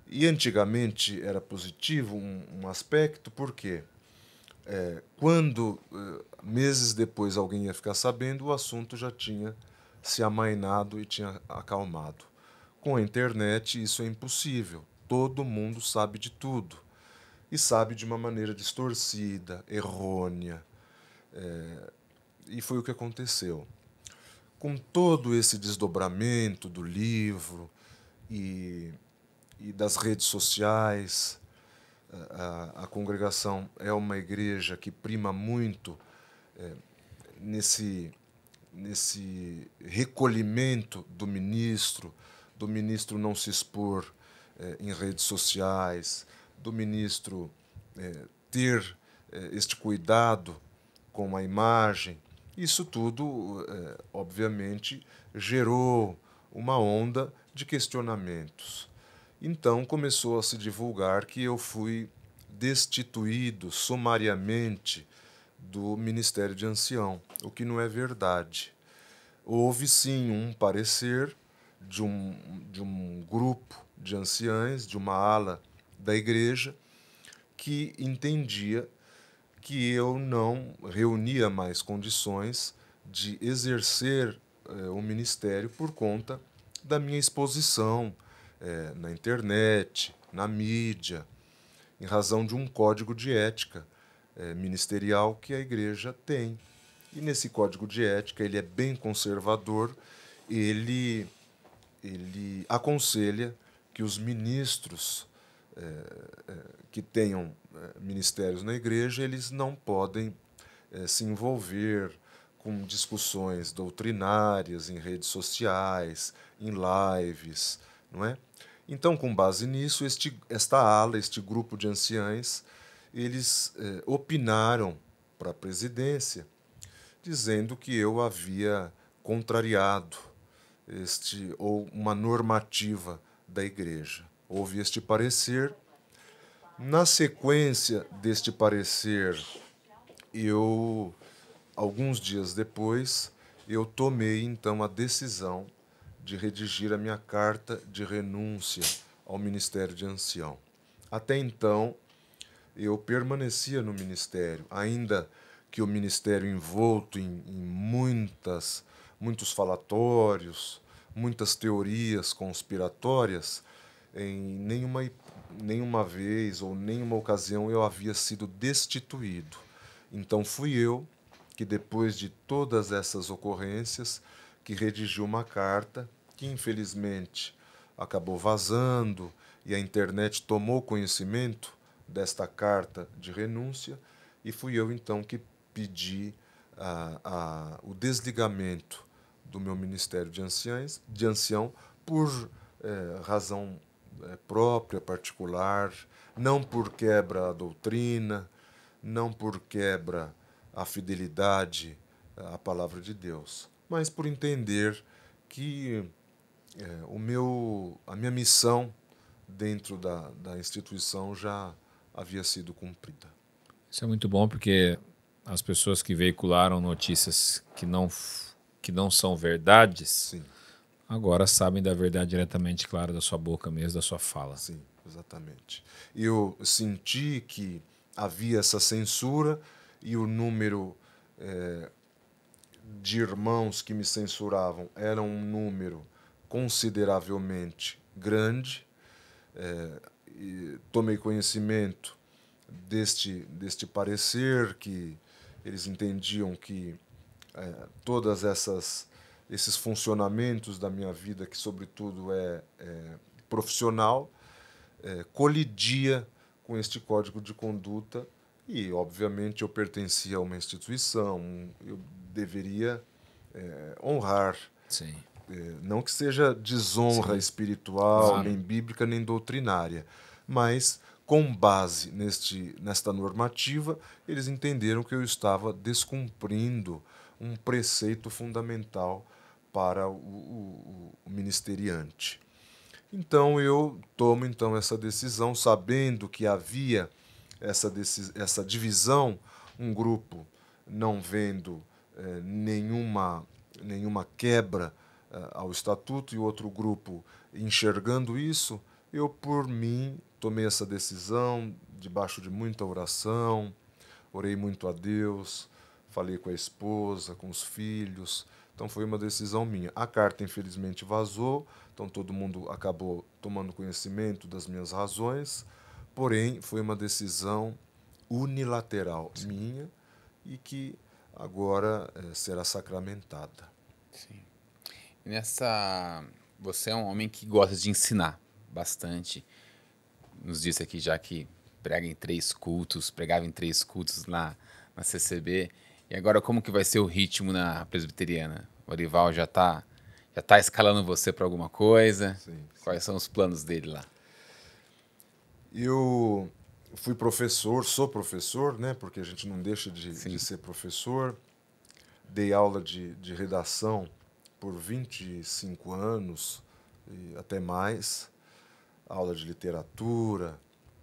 E antigamente era positivo um aspecto, porque quando meses depois alguém ia ficar sabendo, o assunto já tinha se amainado e tinha acalmado. Com a internet isso é impossível. Todo mundo sabe de tudo e sabe de uma maneira distorcida, errônea. E foi o que aconteceu. Com todo esse desdobramento do livro e, e das redes sociais, a congregação é uma igreja que prima muito nesse, nesse recolhimento do ministro não se expor em redes sociais, do ministro ter este cuidado com a imagem. Isso tudo, obviamente, gerou uma onda de questionamentos. Então começou a se divulgar que eu fui destituído sumariamente do Ministério de Ancião, o que não é verdade. Houve sim um parecer de um grupo de anciães, de uma ala da igreja, que entendia que eu não reunia mais condições de exercer o ministério por conta da minha exposição na internet, na mídia, em razão de um código de ética ministerial que a igreja tem. E nesse código de ética, ele é bem conservador, ele, ele aconselha que os ministros que tenham ministérios na igreja, eles não podem se envolver com discussões doutrinárias em redes sociais, em lives, não é? Então, com base nisso, esta ala, este grupo de anciães, eles opinaram para a presidência, dizendo que eu havia contrariado ou uma normativa da igreja. Houve este parecer. Na sequência deste parecer, alguns dias depois, eu tomei então a decisão de redigir a minha carta de renúncia ao Ministério de Ancião. Até então, eu permanecia no ministério, ainda que o ministério envolto em muitos falatórios, muitas teorias conspiratórias, em nenhuma vez ou nenhuma ocasião eu havia sido destituído. Então fui eu que, depois de todas essas ocorrências, que redigiu uma carta que infelizmente acabou vazando e a internet tomou conhecimento desta carta de renúncia, e fui eu então que pedi o desligamento do meu ministério de ancião por razão própria, particular, não por quebra à doutrina, não por quebra à fidelidade à palavra de Deus, mas por entender que a minha missão dentro da instituição já havia sido cumprida. Isso é muito bom porque as pessoas que veicularam notícias que não são verdades, Sim, agora sabem da verdade diretamente, claro, da sua boca mesmo, da sua fala. sim, exatamente. Eu senti que havia essa censura e o número de irmãos que me censuravam era um número consideravelmente grande. tomei conhecimento deste parecer, que eles entendiam que todas esses funcionamentos da minha vida, que sobretudo é profissional, colidia com este código de conduta e, obviamente, eu pertencia a uma instituição, eu deveria honrar. Sim. Não que seja desonra espiritual, Claro. nem bíblica, nem doutrinária, mas com base nesta normativa, eles entenderam que eu estava descumprindo um preceito fundamental para o ministeriante. Então eu tomo essa decisão, sabendo que havia essa divisão, um grupo não vendo nenhuma quebra ao estatuto e outro grupo enxergando isso. Eu, por mim, tomei essa decisão debaixo de muita oração, orei muito a Deus, falei com a esposa, com os filhos. Então foi uma decisão minha. A carta, infelizmente, vazou, então todo mundo acabou tomando conhecimento das minhas razões, porém foi uma decisão unilateral minha e que agora será sacramentada. Sim. Você é um homem que gosta de ensinar bastante. Nos disse aqui já que pregava em 3 cultos na CCB. E agora como que vai ser o ritmo na presbiteriana? O Arival já tá escalando você para alguma coisa? Sim. Quais são os planos dele lá? Eu fui professor, sou professor, né? Porque a gente não deixa de ser professor. Dei aula de redação por 25 anos e até mais. Aula de literatura,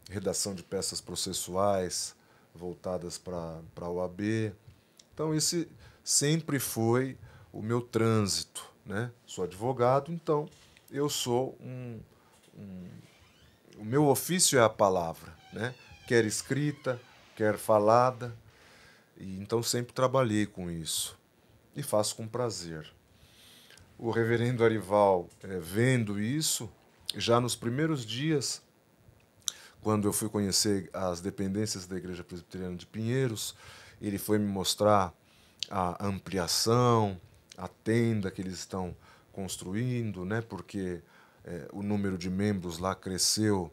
redação de peças processuais voltadas para a OAB. Então, esse sempre foi o meu trânsito, né? Sou advogado, então eu sou o meu ofício é a palavra, né? Quer escrita, quer falada. E então sempre trabalhei com isso e faço com prazer. O reverendo Arival, vendo isso, já nos primeiros dias, quando eu fui conhecer as dependências da Igreja Presbiteriana de Pinheiros, ele foi me mostrar a ampliação, a tenda que eles estão construindo, né? Porque o número de membros lá cresceu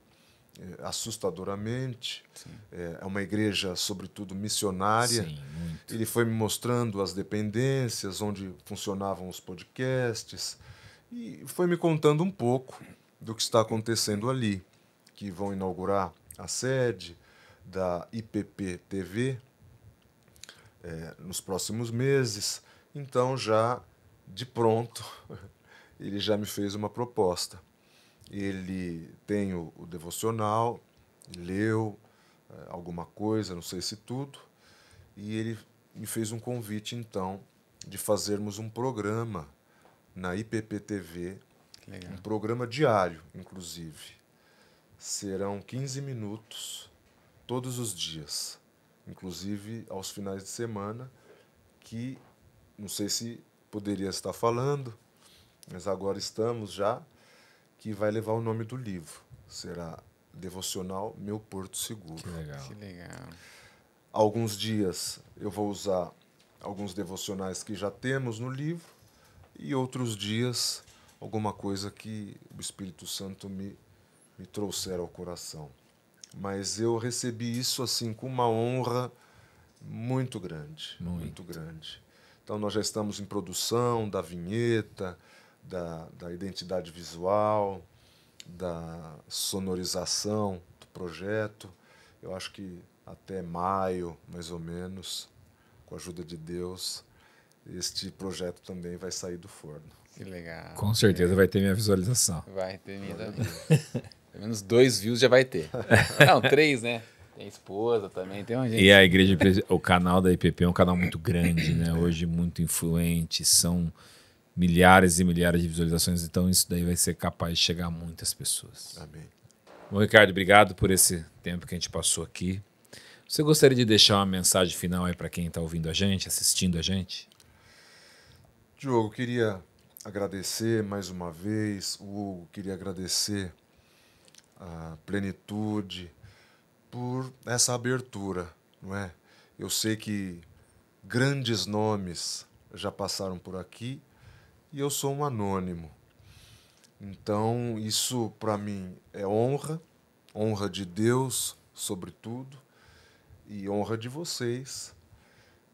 assustadoramente. É uma igreja, sobretudo, missionária. Sim, muito. Ele foi me mostrando as dependências, onde funcionavam os podcasts, e foi me contando um pouco do que está acontecendo ali, que vão inaugurar a sede da IPP TV nos próximos meses. Então, já de pronto, ele já me fez uma proposta. Ele tem o devocional, leu alguma coisa, não sei se tudo, e ele me fez um convite, então, de fazermos um programa na IPP TV, um programa diário, inclusive. Serão 15 minutos todos os dias, inclusive aos finais de semana, que não sei se poderia estar falando, mas agora estamos já, que vai levar o nome do livro. Será Devocional Meu Porto Seguro. Que legal. Que legal. Alguns dias eu vou usar alguns devocionais que já temos no livro e outros dias alguma coisa que o Espírito Santo me trouxer ao coração. Mas eu recebi isso assim com uma honra muito grande, muito grande. Então nós já estamos em produção da vinheta, da identidade visual, da sonorização do projeto. Eu acho que até maio, mais ou menos, com a ajuda de Deus, este projeto também vai sair do forno. Que legal. Com certeza vai ter minha visualização. Vai ter minha também. Pelo menos 2 views já vai ter. Não, 3, né? Tem esposa também, tem uma gente. E a igreja, o canal da IPP é um canal muito grande, né? Hoje muito influente, são milhares e milhares de visualizações, então isso daí vai ser capaz de chegar a muitas pessoas. Amém. Bom, Ricardo, obrigado por esse tempo que a gente passou aqui. Você gostaria de deixar uma mensagem final aí para quem está ouvindo a gente, assistindo a gente? Diogo, queria agradecer mais uma vez, o Hugo, queria agradecer a plenitude, por essa abertura, não é? Eu sei que grandes nomes já passaram por aqui e eu sou um anônimo. Então, isso para mim é honra, honra de Deus, sobretudo, e honra de vocês.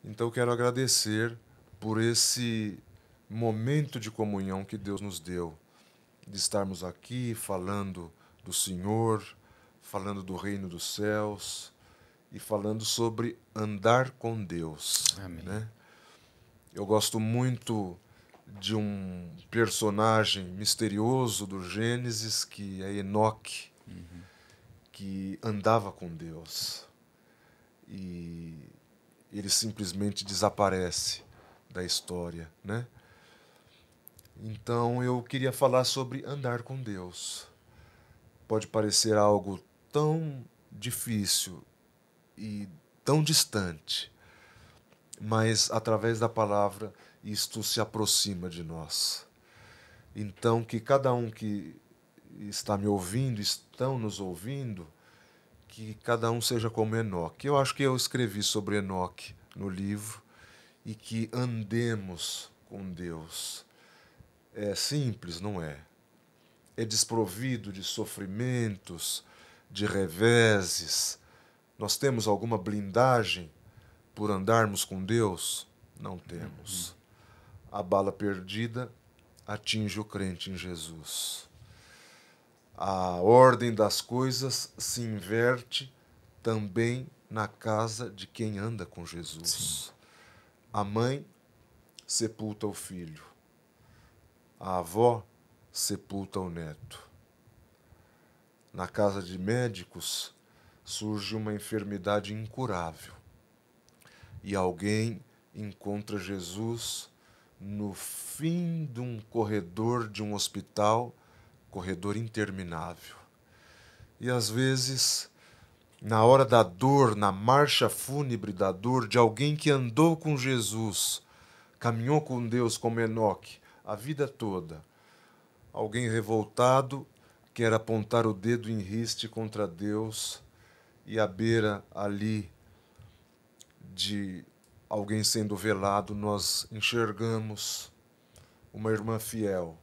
Então, eu quero agradecer por esse momento de comunhão que Deus nos deu, de estarmos aqui falando do Senhor, falando do reino dos céus e falando sobre andar com Deus. Amém. Né? Eu gosto muito de um personagem misterioso do Gênesis, que é Enoque, que andava com Deus. E ele simplesmente desaparece da história, né? Então eu queria falar sobre andar com Deus. Pode parecer algo tão difícil e tão distante, mas através da palavra isto se aproxima de nós. Então que cada um que está me ouvindo, estão nos ouvindo, que cada um seja como Enoque. Eu acho que eu escrevi sobre Enoque no livro, e que andemos com Deus. É simples, não é? É desprovido de sofrimentos, de reveses. Nós temos alguma blindagem por andarmos com Deus? Não temos. A bala perdida atinge o crente em Jesus. A ordem das coisas se inverte também na casa de quem anda com Jesus. Sim. A mãe sepulta o filho. A avó sepulta o neto. Na casa de médicos surge uma enfermidade incurável. E alguém encontra Jesus no fim de um corredor de um hospital, corredor interminável. E às vezes, na hora da dor, na marcha fúnebre da dor, de alguém que andou com Jesus, caminhou com Deus como Enoque a vida toda, alguém revoltado quer apontar o dedo em riste contra Deus, e à beira ali de alguém sendo velado, nós enxergamos uma irmã fiel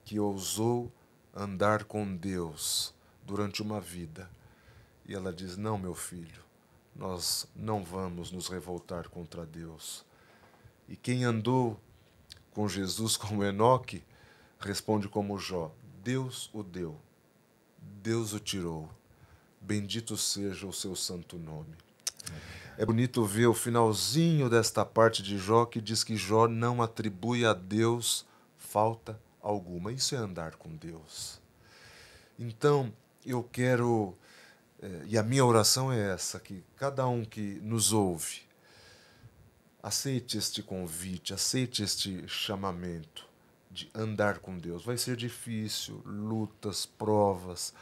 que ousou andar com Deus durante uma vida. E ela diz: não, meu filho, nós não vamos nos revoltar contra Deus. E quem andou com Jesus como Enoque responde como Jó: Deus o deu, Deus o tirou, bendito seja o seu santo nome. É bonito ver o finalzinho desta parte de Jó, que diz que Jó não atribui a Deus falta alguma. Isso é andar com Deus. Então, eu quero, e a minha oração é essa, que cada um que nos ouve aceite este convite, aceite este chamamento de andar com Deus. Vai ser difícil, lutas, provas,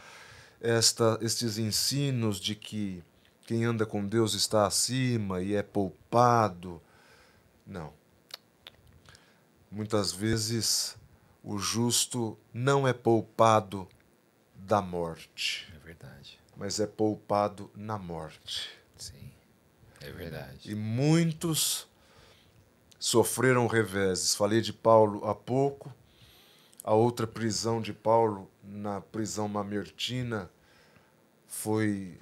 estes ensinos de que quem anda com Deus está acima e é poupado. Não. Muitas vezes o justo não é poupado da morte. É verdade. Mas é poupado na morte. Sim, é verdade. E muitos sofreram reveses. Falei de Paulo há pouco. A outra prisão de Paulo, na prisão mamertina, foi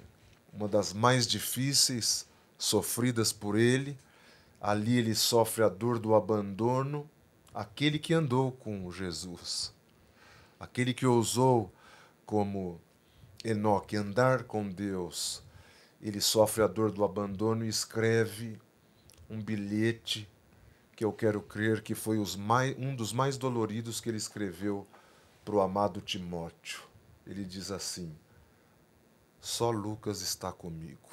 uma das mais difíceis sofridas por ele. Ali ele sofre a dor do abandono. Aquele que andou com Jesus, aquele que ousou, como Enoque, andar com Deus, ele sofre a dor do abandono e escreve um bilhete que eu quero crer que foi um dos mais doloridos que ele escreveu para o amado Timóteo. Ele diz assim: só Lucas está comigo.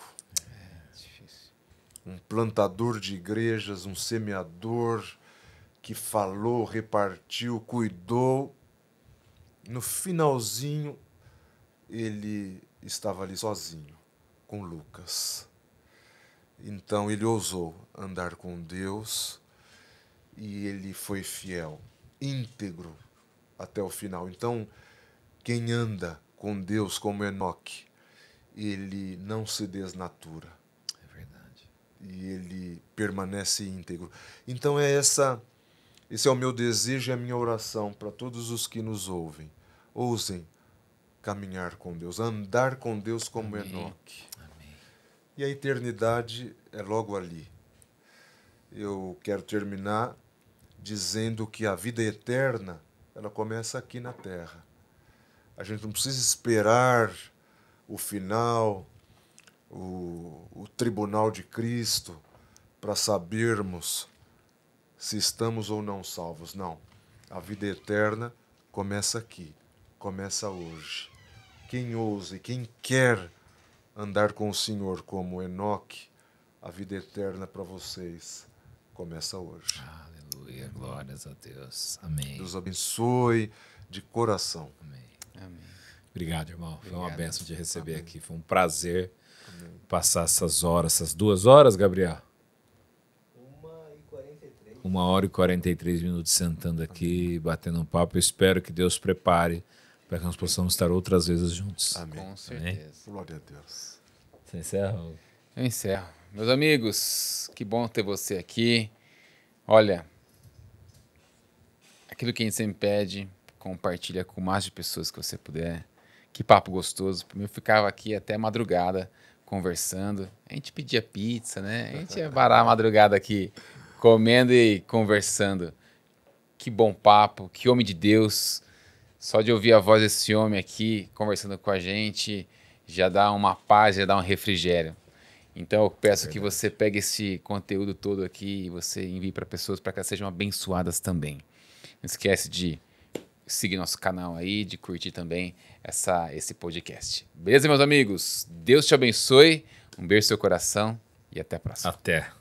É difícil. Um plantador de igrejas, um semeador que falou, repartiu, cuidou. No finalzinho, ele estava ali sozinho, com Lucas. Então ele ousou andar com Deus e ele foi fiel, íntegro até o final. Então, Quem anda com Deus como Enoque, ele não se desnatura. É verdade. E ele permanece íntegro. Então esse é o meu desejo e a minha oração para todos os que nos ouvem. Ousem caminhar com Deus, andar com Deus como Enoque. Amém. E a eternidade é logo ali. Eu quero terminar dizendo que a vida eterna, ela começa aqui na terra. A gente não precisa esperar o final, o tribunal de Cristo, para sabermos se estamos ou não salvos. Não. A vida eterna começa aqui, começa hoje. Quem ousa e quem quer andar com o Senhor como Enoque, a vida eterna para vocês começa hoje. Aleluia, glórias a Deus. Amém. Deus abençoe de coração. Amém. Amém. Obrigado, irmão. Foi uma Obrigado. bênção te receber aqui. Foi um prazer passar essas horas, essas 2 horas, Gabriel. 1h43. 1h43 sentando aqui, batendo um papo. Eu espero que Deus prepare para que nós possamos estar outras vezes juntos. Amém. Com certeza. Glória a Deus. Você encerra? Eu encerro. Meus amigos, que bom ter você aqui. Olha, aquilo que a gente sempre pede, compartilha com o mais de pessoas que você puder. Que papo gostoso. Eu ficava aqui até madrugada conversando. A gente pedia pizza, né? A gente ia parar a madrugada aqui comendo e conversando. Que bom papo, que homem de Deus. Só de ouvir a voz desse homem aqui conversando com a gente já dá uma paz, já dá um refrigério. Então eu peço que você pegue esse conteúdo todo aqui e você envie para pessoas para que elas sejam abençoadas também. Não esquece de seguir nosso canal aí, de curtir também esse podcast. Beleza, meus amigos? Deus te abençoe, um beijo no seu coração e até a próxima. Até.